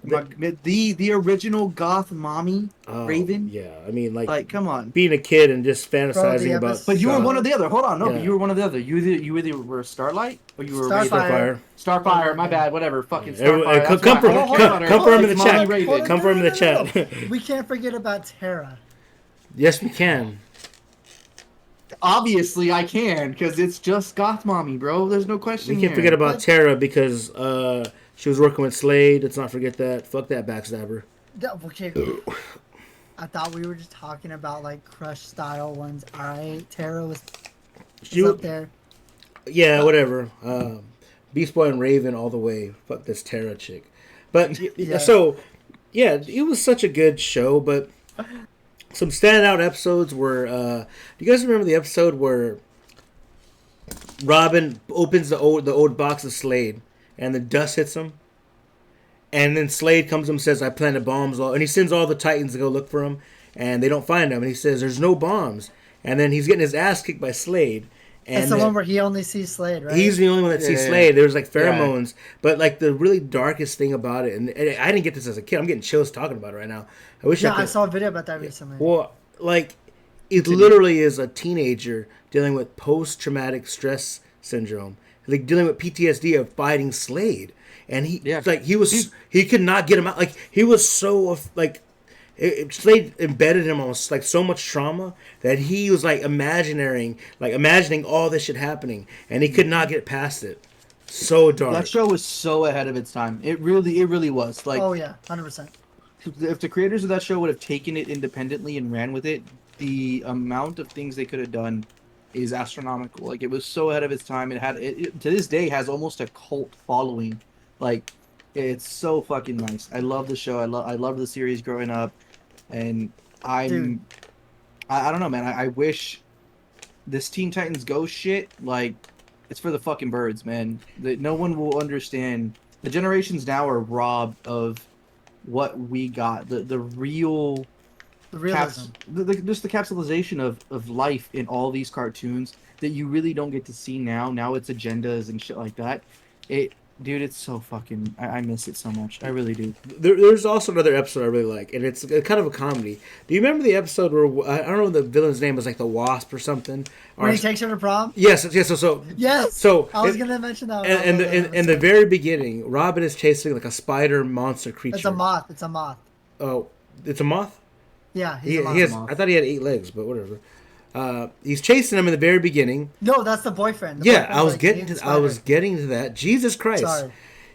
Speaker 2: the original goth mommy, Raven.
Speaker 3: Yeah, I mean,
Speaker 2: Like, come on.
Speaker 3: being a kid and just fantasizing about.
Speaker 1: episode-
Speaker 2: But you were one or the other. Hold on, no,
Speaker 3: Yeah.
Speaker 2: but you were one or the other. You either were Starlight or you were
Speaker 1: Starfire.
Speaker 2: Starfire. My bad. Whatever. Fucking
Speaker 3: Everyone-
Speaker 2: Starfire. That's
Speaker 3: confirm-
Speaker 2: right.
Speaker 1: hold on,
Speaker 3: confirm in the
Speaker 2: It's
Speaker 3: chat.
Speaker 2: Mommy Raven.
Speaker 1: Hold on,
Speaker 3: Confirm in the
Speaker 1: no.
Speaker 3: chat.
Speaker 1: We can't forget about Terra.
Speaker 3: Yes, we can.
Speaker 2: Obviously, I can because it's just goth mommy, bro. There's no question.
Speaker 3: We can't
Speaker 2: here.
Speaker 3: forget about
Speaker 1: But-
Speaker 3: Tara because she was working with Slade. Let's not forget that. Fuck that backstabber.
Speaker 1: Okay. I thought we were just talking about like crush style ones. All right, Terra was
Speaker 3: She,
Speaker 1: up there.
Speaker 3: yeah, whatever. Beast Boy and Raven all the way. Fuck this Tara chick. But
Speaker 1: Yeah.
Speaker 3: so, yeah, it was such a good show. But some standout episodes were. Do you guys remember the episode where Robin opens the old box of Slade and the dust hits him? And then Slade comes to him and says, I planted bombs. And he sends all the Titans to go look for him. And they don't find him. And he says, there's no bombs. And then he's getting his ass kicked by Slade. And
Speaker 1: It's the one where he only sees Slade, right?
Speaker 3: he's the only one that sees
Speaker 2: Yeah.
Speaker 3: Slade. There's like pheromones. But like the really darkest thing about it, and I didn't get this as a kid. I'm getting chills talking about it right now. I wish
Speaker 1: Yeah,
Speaker 3: I could.
Speaker 1: I saw a video about that recently.
Speaker 3: Well, like, it literally is a teenager dealing with post-traumatic stress syndrome. Like, dealing with PTSD of fighting Slade. And he could not get him out. Like, he was so, like, Slade embedded him on, like, so much trauma that he was, like, imagining all this shit happening. And he could not get past it. So dark.
Speaker 2: That show was so ahead of its time. It really was. Like,
Speaker 1: Oh yeah, 100%.
Speaker 2: if the creators of that show would have taken it independently and ran with it, the amount of things they could have done is astronomical. Like, it was so ahead of its time. It to this day has almost a cult following. Like, it's so fucking nice. I love the show. I love the series growing up, and I don't know, man. I wish this Teen Titans Go shit, like, it's for the fucking birds, man. That no one will understand. The generations now are robbed of what we got. The real
Speaker 1: The realism.
Speaker 2: just the capsulization of life in all these cartoons that you really don't get to see now. Now it's agendas and shit like that. Dude, it's so fucking. I miss it so much. I really do.
Speaker 3: There's also another episode I really like, and it's kind of a comedy. Do you remember the episode where I don't know what the villain's name was, like the Wasp or something?
Speaker 1: When he takes her to prom?
Speaker 3: Yes.
Speaker 1: Yes!
Speaker 3: So
Speaker 1: I was going to mention that.
Speaker 3: and in the very beginning, Robin is chasing like a spider monster creature.
Speaker 1: It's a moth. It's a moth.
Speaker 3: Oh, it's a moth.
Speaker 1: Yeah,
Speaker 3: He,
Speaker 1: he's a moth.
Speaker 3: he has.
Speaker 2: moth.
Speaker 3: I thought he had 8 legs, but whatever. He's chasing him in the very beginning.
Speaker 1: No, that's the boyfriend. The
Speaker 3: Yeah,
Speaker 1: boyfriend's
Speaker 3: I was
Speaker 1: like,
Speaker 3: getting
Speaker 1: "Hey,
Speaker 3: to. I was
Speaker 1: spider."
Speaker 3: getting to that. Jesus Christ.
Speaker 1: Sorry.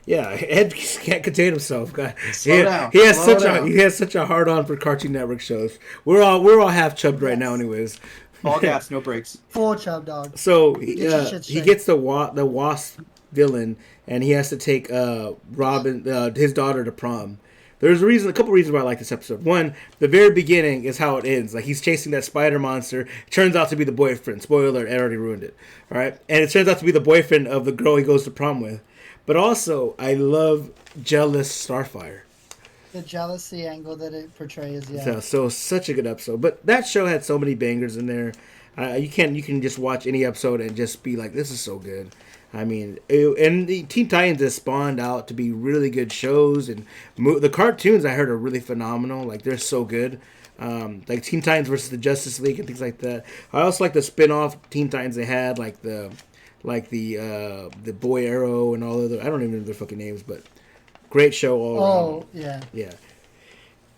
Speaker 3: Yeah, Ed can't contain himself. God.
Speaker 2: Slow down.
Speaker 3: He has
Speaker 2: Slow
Speaker 3: such
Speaker 2: down.
Speaker 3: he has such a hard on for Cartoon Network shows. We're all half chubbed right now, anyways.
Speaker 2: All gas, no brakes.
Speaker 1: Full chub dog.
Speaker 3: So
Speaker 1: Get your shit
Speaker 3: he
Speaker 1: straight.
Speaker 3: gets the Wasp villain, and he has to take Robin, his daughter, to prom. There's a couple reasons why I like this episode. One, the very beginning is how it ends. Like, he's chasing that spider monster. It turns out to be the boyfriend. Spoiler alert, I already ruined it. All right, and it turns out to be the boyfriend of the girl he goes to prom with. But also, I love jealous Starfire.
Speaker 1: The jealousy angle that it portrays, yeah.
Speaker 3: So such a good episode. But that show had so many bangers in there. You can just watch any episode and just be like, this is so good. I mean, and the Teen Titans has spawned out to be really good shows, and the cartoons I heard are really phenomenal. Like, they're so good. Like Teen Titans versus the Justice League and things like that. I also like the spin-off Teen Titans they had, like the Boy Arrow and all other. I don't even know their fucking names, but great show all around.
Speaker 1: Oh, yeah.
Speaker 3: Yeah.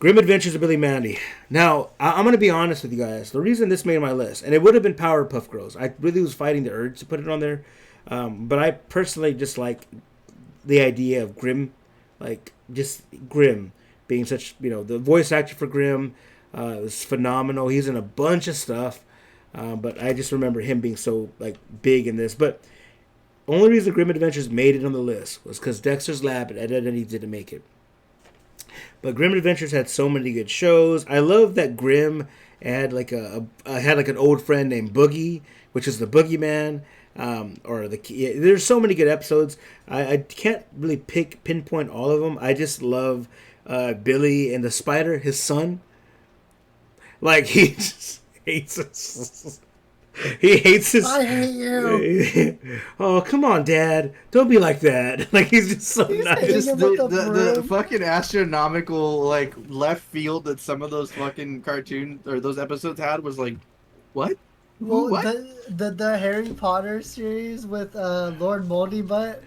Speaker 3: Grim Adventures of Billy Mandy. Now, I'm going to be honest with you guys. The reason this made my list, and it would have been Powerpuff Girls. I really was fighting the urge to put it on there. But I personally just like the idea of Grim, like just Grim being such, the voice actor for Grim was phenomenal. He's in a bunch of stuff. But I just remember him being so like big in this. But only reason Grim Adventures made it on the list was because Dexter's Lab and Ed, Edd n Eddy didn't make it. But Grim Adventures had so many good shows. I love that Grim had like had like an old friend named Boogie, which is the Boogeyman. There's so many good episodes. I can't really pinpoint all of them. I just love Billy and the Spider, his son. Like he just hates us. He hates his.
Speaker 1: I hate you.
Speaker 3: Oh, come on, Dad! Don't be like that. Like he's just so nice.
Speaker 2: Just
Speaker 1: him with the
Speaker 2: the
Speaker 1: broom.
Speaker 2: fucking astronomical like left field that some of those fucking cartoons or those episodes had was like, what?
Speaker 1: Well,
Speaker 2: What?
Speaker 1: the Harry Potter series with Lord Moldy Butt.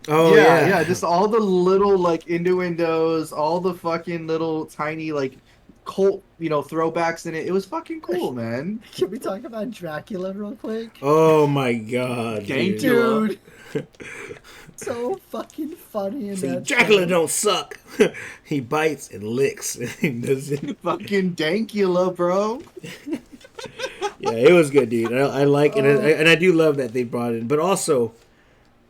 Speaker 3: Oh
Speaker 2: yeah, just all the little like innuendos, all the fucking little tiny like cult, throwbacks in it. It was fucking cool, man.
Speaker 1: Can we talk about Dracula real quick?
Speaker 3: Oh my god,
Speaker 2: Thank
Speaker 3: dude.
Speaker 2: you.
Speaker 1: Dude, so fucking funny in
Speaker 3: See,
Speaker 1: that
Speaker 3: Dracula
Speaker 1: show.
Speaker 3: don't suck. He bites and licks. He doesn't.
Speaker 2: Fucking Dankula, bro.
Speaker 3: Yeah, it was good, dude. I like it, and I do love that they brought in. But also,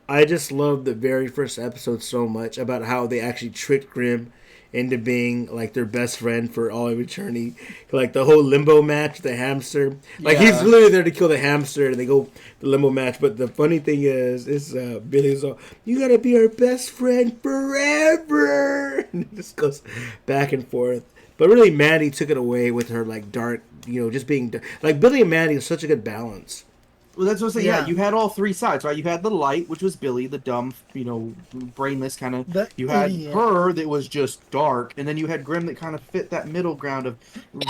Speaker 3: I just love the very first episode so much about how they actually tricked Grim into being like their best friend for all of eternity. Like the whole limbo match, the hamster. Like he's
Speaker 2: Yeah.
Speaker 3: literally there to kill the hamster, and they go the limbo match. But the funny thing is Billy's all, "You gotta be our best friend forever." And it just goes back and forth. But really, Mandy took it away with her like dark, just being like Billy and Mandy is such a good balance.
Speaker 2: Well, that's what I'm saying.
Speaker 1: Yeah.
Speaker 2: Yeah, you had all three sides, right? You had the light, which was Billy, the dumb, brainless kind of.
Speaker 1: The
Speaker 2: You had
Speaker 1: idiot.
Speaker 2: her that was just dark, and then you had Grim that kind of fit that middle ground of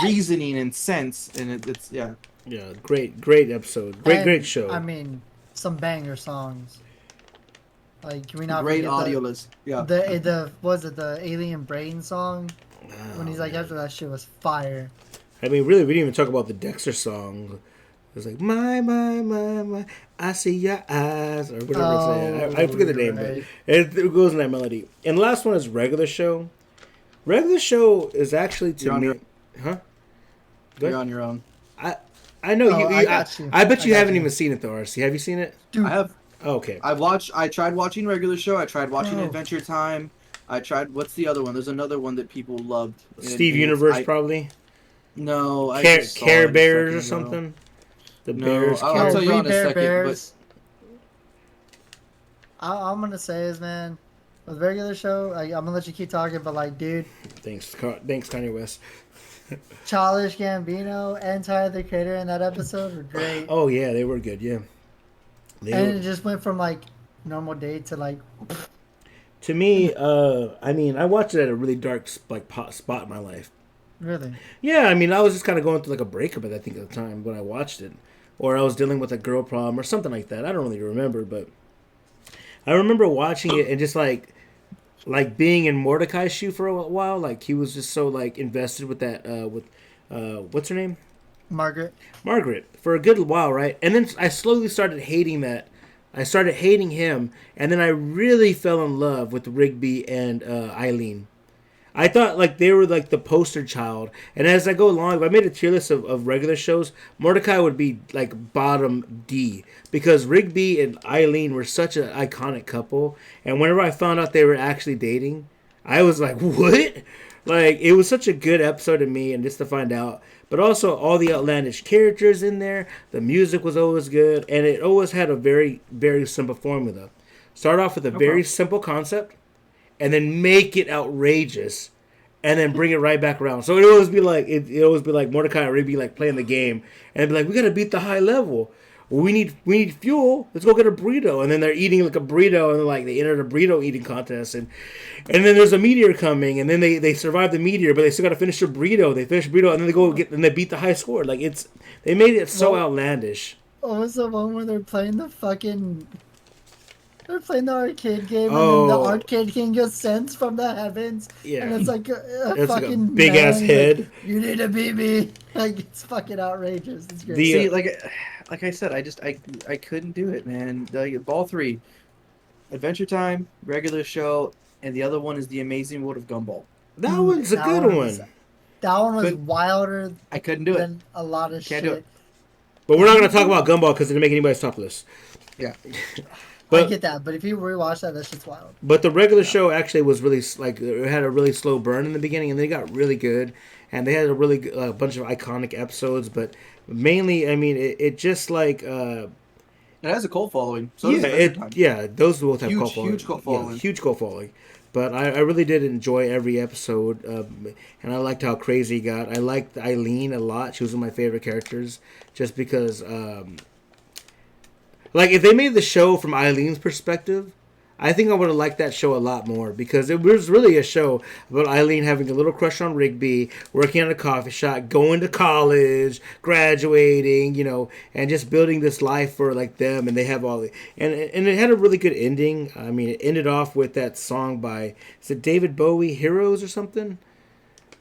Speaker 2: reasoning and sense, and it's yeah.
Speaker 3: Yeah, great episode, great show.
Speaker 1: I mean, some banger songs. Like, can we not
Speaker 2: Great
Speaker 1: forget
Speaker 2: audio list. Yeah.
Speaker 1: the was it the Alien Brain song? When he's like,
Speaker 3: Oh,
Speaker 1: after that shit was fire.
Speaker 3: I mean, really, we didn't even talk about the Dexter song. It was like, my, I see your eyes, or whatever it's saying. I forget the name,
Speaker 1: right.
Speaker 3: but it goes in that melody. And the last one is Regular Show. Regular Show is actually, to
Speaker 2: You're on
Speaker 3: me...
Speaker 2: your-
Speaker 3: Huh? Go
Speaker 2: You're
Speaker 3: ahead.
Speaker 2: on your own.
Speaker 3: I know
Speaker 1: Oh,
Speaker 3: you...
Speaker 1: I got you.
Speaker 3: I bet you
Speaker 1: I got
Speaker 3: haven't
Speaker 1: you.
Speaker 3: even seen it, though, RC. Have you seen it?
Speaker 1: Dude,
Speaker 2: I have.
Speaker 3: Oh, okay.
Speaker 2: I tried watching Regular Show. I tried watching
Speaker 1: Oh.
Speaker 2: Adventure Time. I tried. What's the other one? There's another one that people loved.
Speaker 3: Steve
Speaker 2: And
Speaker 3: Universe, probably.
Speaker 2: No, I
Speaker 3: Care,
Speaker 2: just saw
Speaker 3: Care
Speaker 2: it a
Speaker 3: Bears or
Speaker 2: second ago.
Speaker 3: something. The
Speaker 2: No,
Speaker 3: Bears.
Speaker 2: I'll
Speaker 3: Care-
Speaker 2: tell you
Speaker 1: We
Speaker 2: in a
Speaker 1: Bear
Speaker 2: second,
Speaker 1: Bears. I'm gonna say is, man, with regular show, I'm gonna let you keep talking, but like, dude,
Speaker 3: Thanks, Kanye West.
Speaker 1: Childish Gambino and Tyler the Creator in that episode were great.
Speaker 3: Oh, yeah, they were good, yeah. They
Speaker 1: And
Speaker 3: were-
Speaker 1: it just went from like normal day to like,
Speaker 3: To me, I mean, I watched it at a really dark spot in my life.
Speaker 1: really.
Speaker 3: Yeah, I mean, I was just kind of going through like a breakup, I think, at the time when I watched it, or I was dealing with a girl problem or something like that. I don't really remember, but I remember watching it and just like being in Mordecai's shoe for a while. Like he was just so like invested with that what's her name,
Speaker 1: Margaret.
Speaker 3: Margaret, for a good while, right? And then I slowly started hating that. I started hating him, and then I really fell in love with Rigby and Eileen. I thought like they were like the poster child, and as I go along, if I made a tier list of regular shows, Mordecai would be like bottom D because Rigby and Eileen were such an iconic couple, and whenever I found out they were actually dating, I was like, what? Like it was such a good episode to me, and just to find out. But also all the outlandish characters in there. The music was always good, and it always had a very, very simple formula. Start off with a very simple concept, and then make it outrageous, and then bring it right back around. So it always be like Mordecai and Rigby like playing the game, and it'd be like, we gotta beat the high level. We need fuel. Let's go get a burrito. And then they're eating like a burrito, and like they entered a burrito eating contest, and then there's a meteor coming, and then they survive the meteor, but they still got to finish their burrito. They finish burrito, and then they go get and they beat the high score. Like they made it so
Speaker 1: Well-
Speaker 3: outlandish.
Speaker 1: What was the one where they're playing the fucking They're playing the arcade game, and then the
Speaker 3: Oh.
Speaker 1: arcade king gets sent from the heavens,
Speaker 3: Yeah.
Speaker 1: and it's like a
Speaker 3: It's like a
Speaker 1: fucking
Speaker 3: big
Speaker 1: man,
Speaker 3: ass
Speaker 1: he's like,
Speaker 3: head.
Speaker 1: you need to beat me. Like it's fucking outrageous. It's great.
Speaker 3: The-
Speaker 2: See, like I said, I couldn't do it, man. Like all three, Adventure Time, regular show, and the other one is the Amazing World of Gumball.
Speaker 3: That one's a
Speaker 1: That
Speaker 3: good
Speaker 1: one
Speaker 3: one.
Speaker 1: was- That one was
Speaker 2: But-
Speaker 1: wilder
Speaker 2: I couldn't do it.
Speaker 1: than a lot of
Speaker 2: Can't do
Speaker 1: shit.
Speaker 2: it.
Speaker 3: But we're not going to talk about Gumball because it didn't make anybody's top list.
Speaker 2: Yeah.
Speaker 1: I
Speaker 3: But
Speaker 1: get that, but if you rewatch that shit's wild.
Speaker 3: but the regular show actually was really like it had a really slow burn in the beginning, and they got really good, and they had a really bunch of iconic episodes. But mainly, I mean, it just like
Speaker 2: It has a cult following. So does
Speaker 3: yeah,
Speaker 2: Adventure Time.
Speaker 3: those both have
Speaker 2: Huge,
Speaker 3: cult following.
Speaker 2: huge cult
Speaker 3: Yeah,
Speaker 2: following.
Speaker 3: huge cult following. But I really did enjoy every episode, and I liked how crazy it got. I liked Eileen a lot. She was one of my favorite characters, just because, like, if they made the show from Eileen's perspective, I think I would have liked that show a lot more because it was really a show about Eileen having a little crush on Rigby, working at a coffee shop, going to college, graduating, and just building this life for like them. And they have all the and it had a really good ending. I mean, it ended off with that song by is it David Bowie, "Heroes" or something.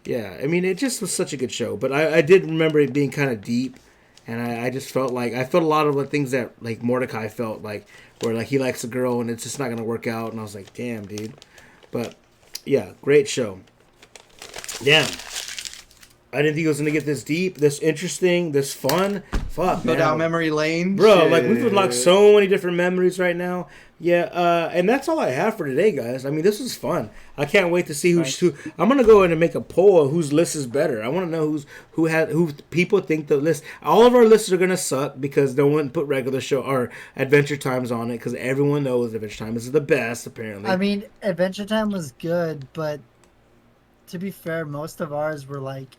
Speaker 3: Yeah, I mean, it just was such a good show. But I did remember it being kind of deep. And I just felt like I felt a lot of the things that like Mordecai felt like, where like he likes a girl and it's just not gonna work out. And I was like, damn, dude. But yeah, great show. Damn, I didn't think it was gonna get this deep, this interesting, this fun. Fuck,
Speaker 2: Go
Speaker 3: man.
Speaker 2: down memory lane,
Speaker 3: Bro,
Speaker 2: Shit.
Speaker 3: like we've unlocked so many different memories right now. Yeah, and that's all I have for today, guys. I mean, this was fun. I can't wait to see who. I'm gonna go in and make a poll of whose list is better. I want to know who people think the list. All of our lists are gonna suck because no one put regular show or Adventure Times on it because everyone knows Adventure Time is the best apparently.
Speaker 1: I mean, Adventure Time was good, but to be fair, most of ours were like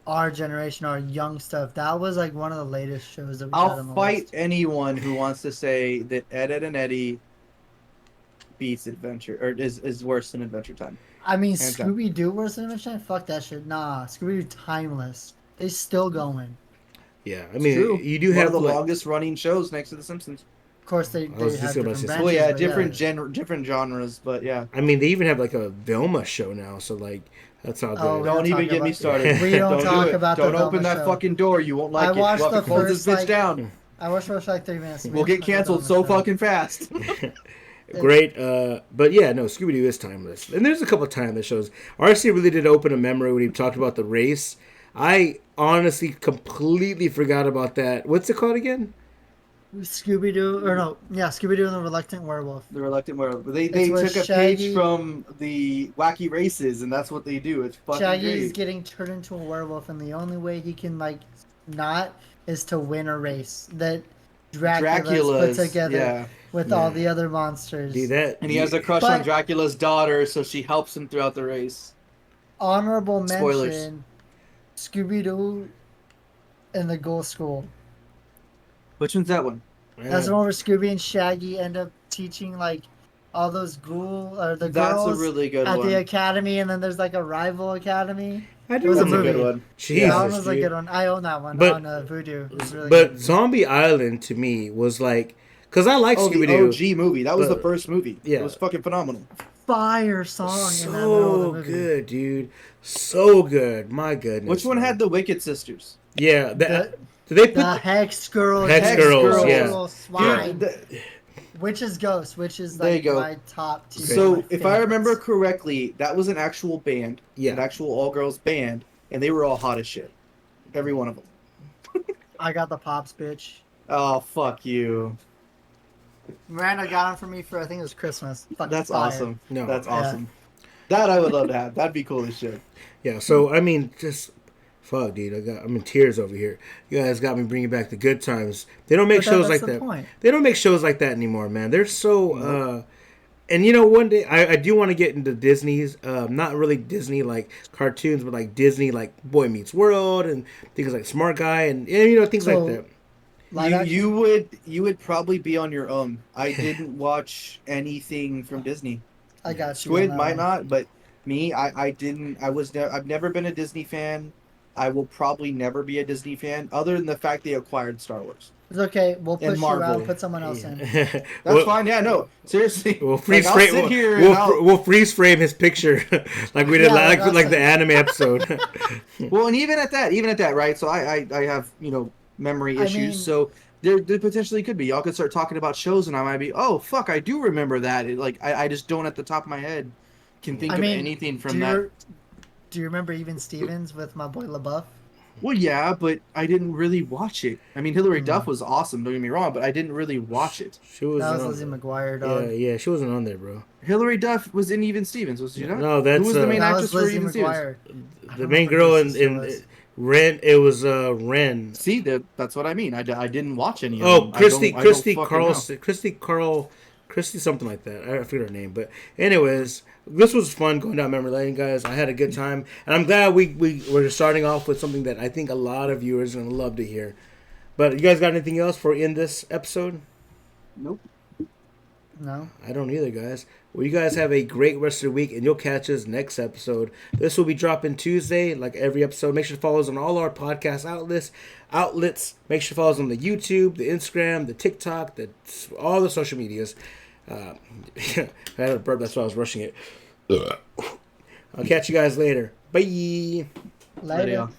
Speaker 1: our generation, our young stuff. That was like one of the latest shows that we had
Speaker 2: I'll
Speaker 1: on the
Speaker 2: fight
Speaker 1: list.
Speaker 2: anyone who wants to say that Ed, Ed and Eddie beats Adventure or is worse than Adventure Time.
Speaker 1: I mean,
Speaker 2: Hands down.
Speaker 1: Scooby Doo was an Adventure Time. Fuck that shit. Nah, Scooby Doo timeless. They still going.
Speaker 3: yeah, I
Speaker 2: It's
Speaker 3: mean,
Speaker 2: true.
Speaker 3: you do
Speaker 2: One
Speaker 3: have
Speaker 2: of the
Speaker 3: like,
Speaker 2: longest running shows next to The Simpsons.
Speaker 1: Of course, they
Speaker 3: was just
Speaker 1: have
Speaker 3: about
Speaker 1: different
Speaker 3: to say-
Speaker 1: branches.
Speaker 2: Well, yeah,
Speaker 1: but
Speaker 2: different genres, but yeah.
Speaker 3: I mean, they even have like a Velma show now. So like, that's how good.
Speaker 1: Oh,
Speaker 3: it is.
Speaker 1: don't
Speaker 2: Don't even
Speaker 1: talk
Speaker 2: get me
Speaker 1: about-
Speaker 2: started.
Speaker 1: We don't talk
Speaker 2: do it.
Speaker 1: about the
Speaker 2: Don't open
Speaker 1: Velma
Speaker 2: that
Speaker 1: show.
Speaker 2: fucking door. You won't like
Speaker 1: I
Speaker 2: it.
Speaker 1: watched
Speaker 2: We'll have
Speaker 1: the
Speaker 2: to close this
Speaker 1: first,
Speaker 2: bitch down.
Speaker 1: I watched for like 3 minutes.
Speaker 2: We'll get canceled so fucking fast.
Speaker 3: Great, but yeah, no, Scooby Doo is timeless, and there's a couple of timeless shows. RC really did open a memory when he talked about the race. I honestly completely forgot about that. What's it called again?
Speaker 1: Scooby Doo, or no, yeah, Scooby Doo and the Reluctant Werewolf.
Speaker 2: The Reluctant Werewolf. They
Speaker 1: It's where
Speaker 2: took a
Speaker 1: Shaggy-
Speaker 2: page from the Wacky Races, and that's what they do. It's fucking
Speaker 1: Shaggy is
Speaker 2: great.
Speaker 1: getting turned into a werewolf, and the only way he can like not is to win a race that Dracula's put together
Speaker 2: yeah.
Speaker 1: with all the other monsters.
Speaker 3: Dude, that
Speaker 2: And he has a crush on
Speaker 1: But-
Speaker 2: Dracula's daughter, so she helps him throughout the race.
Speaker 1: Honorable
Speaker 2: Spoilers.
Speaker 1: mention: Scooby Doo and the Ghoul School.
Speaker 2: Which one's that one?
Speaker 1: That's the one where Scooby and Shaggy end up teaching like all those ghoul or the
Speaker 2: That's
Speaker 1: girls
Speaker 2: a really good
Speaker 1: at
Speaker 2: one.
Speaker 1: the academy, and then there's like a rival academy.
Speaker 3: I
Speaker 1: It
Speaker 3: do
Speaker 1: was a
Speaker 2: That's a
Speaker 3: remember
Speaker 1: movie.
Speaker 2: good one.
Speaker 3: Jesus,
Speaker 1: That one was a
Speaker 3: dude.
Speaker 1: good one. I own that one
Speaker 3: But-
Speaker 1: on Voodoo. It was really
Speaker 3: But
Speaker 1: good.
Speaker 3: Zombie Island to me was like, because I like
Speaker 2: Oh,
Speaker 3: Scooby
Speaker 2: the
Speaker 3: Doo.
Speaker 2: OG movie. That was the
Speaker 3: but-
Speaker 2: first movie.
Speaker 3: yeah.
Speaker 2: It was fucking phenomenal.
Speaker 1: Fire song in that middle
Speaker 3: So
Speaker 1: of the movie.
Speaker 3: good, dude. So good. My goodness.
Speaker 2: Which one
Speaker 3: man.
Speaker 2: had the Wicked Sisters?
Speaker 3: Yeah.
Speaker 1: The,
Speaker 3: Did they put?
Speaker 1: the Hex Girl,
Speaker 3: Hex
Speaker 2: Girls,
Speaker 3: yeah.
Speaker 1: Little Swine.
Speaker 2: Dude,
Speaker 1: Which is Ghost, which is
Speaker 2: There you
Speaker 1: like
Speaker 2: go.
Speaker 1: my top two.
Speaker 2: so,
Speaker 1: my
Speaker 2: if I remember
Speaker 1: favorites.
Speaker 2: correctly, that was an actual band.
Speaker 3: Yeah.
Speaker 2: An actual all-girls band, and they were all hot as shit. Every one of them.
Speaker 1: I got the Pops, bitch.
Speaker 2: Oh, fuck you.
Speaker 1: Miranda got them for me for I think it was Christmas. Fucking
Speaker 2: That's
Speaker 1: fire.
Speaker 2: awesome.
Speaker 3: No.
Speaker 2: That's
Speaker 1: Yeah.
Speaker 2: awesome. That I would love to have. That'd be cool as shit.
Speaker 3: Yeah. So I mean, just fuck, dude. I'm in tears over here. You guys got me bringing back the good times. They don't make
Speaker 1: But
Speaker 3: shows
Speaker 1: that's
Speaker 3: like
Speaker 1: the
Speaker 3: that.
Speaker 1: point.
Speaker 3: They don't make shows like that anymore, man. They're so. And you know, one day I do want to get into Disney's, not really Disney like cartoons, but like Disney like Boy Meets World and things like Smart Guy and you know things
Speaker 1: So,
Speaker 3: like that.
Speaker 1: Live action?
Speaker 2: You would probably be on your own. I didn't watch anything from Disney.
Speaker 1: I got you.
Speaker 2: Squid
Speaker 1: on that
Speaker 2: might
Speaker 1: one.
Speaker 2: not, but me, I didn't. I've never been a Disney fan. I will probably never be a Disney fan, other than the fact they acquired Star Wars.
Speaker 1: It's okay. We'll
Speaker 2: And
Speaker 1: push you out.
Speaker 2: Marvel.
Speaker 1: Put someone else in.
Speaker 2: That's fine. Yeah, no, seriously.
Speaker 3: We'll freeze
Speaker 2: I'll
Speaker 3: frame.
Speaker 2: sit here and I'll-
Speaker 3: We'll freeze frame his picture like we did
Speaker 1: Yeah, like
Speaker 3: like the
Speaker 1: us.
Speaker 3: anime episode.
Speaker 2: Well, and even at that, right? So I have memory
Speaker 1: I
Speaker 2: issues.
Speaker 1: mean-
Speaker 2: So there potentially could be. Y'all could start talking about shows, and I might be, oh fuck, I do remember that. I just don't at the top of my head can think
Speaker 1: I
Speaker 2: of
Speaker 1: mean,
Speaker 2: anything
Speaker 1: Do
Speaker 2: from that.
Speaker 1: you, do you remember Even Stevens with my boy LaBeouf?
Speaker 2: Well, yeah, but I didn't really watch it. I mean, Hilary
Speaker 1: Hmm.
Speaker 2: Duff was awesome. Don't get me wrong, but I didn't really watch it.
Speaker 3: She was
Speaker 1: That was
Speaker 3: on
Speaker 1: Lizzie
Speaker 3: there.
Speaker 1: McGuire,
Speaker 3: Yeah,
Speaker 1: dog.
Speaker 3: yeah, she wasn't on there, bro.
Speaker 2: Hilary Duff was in Even Stevens, was she not?
Speaker 3: No, that's
Speaker 2: Who was the main
Speaker 1: That
Speaker 2: actress
Speaker 1: was
Speaker 2: for
Speaker 1: Lizzie
Speaker 2: Even Stevens?
Speaker 1: McGuire. I
Speaker 3: the
Speaker 1: don't
Speaker 3: main
Speaker 1: remember
Speaker 3: girl
Speaker 1: who
Speaker 3: in
Speaker 1: she was.
Speaker 3: Ren. It was Ren.
Speaker 2: See, that's what I mean. I didn't watch any of
Speaker 3: Oh,
Speaker 2: them.
Speaker 3: Christy
Speaker 2: I don't fucking
Speaker 3: Carl,
Speaker 2: know.
Speaker 3: Christy something like that. I forget her name, but anyways, this was fun going down memory lane, guys. I had a good time, and I'm glad we're starting off with something that I think a lot of viewers are gonna love to hear. But you guys got anything else for in this episode?
Speaker 2: Nope.
Speaker 1: No.
Speaker 3: I don't either, guys. Well, you guys have a great rest of the week, and you'll catch us next episode. This will be dropping Tuesday, like every episode. Make sure to follow us on all our podcast outlets. Make sure to follow us on the YouTube, the Instagram, the TikTok, all the social medias. I had a burp, that's why I was rushing it. I'll catch you guys later. Bye.
Speaker 1: Later.
Speaker 2: Later.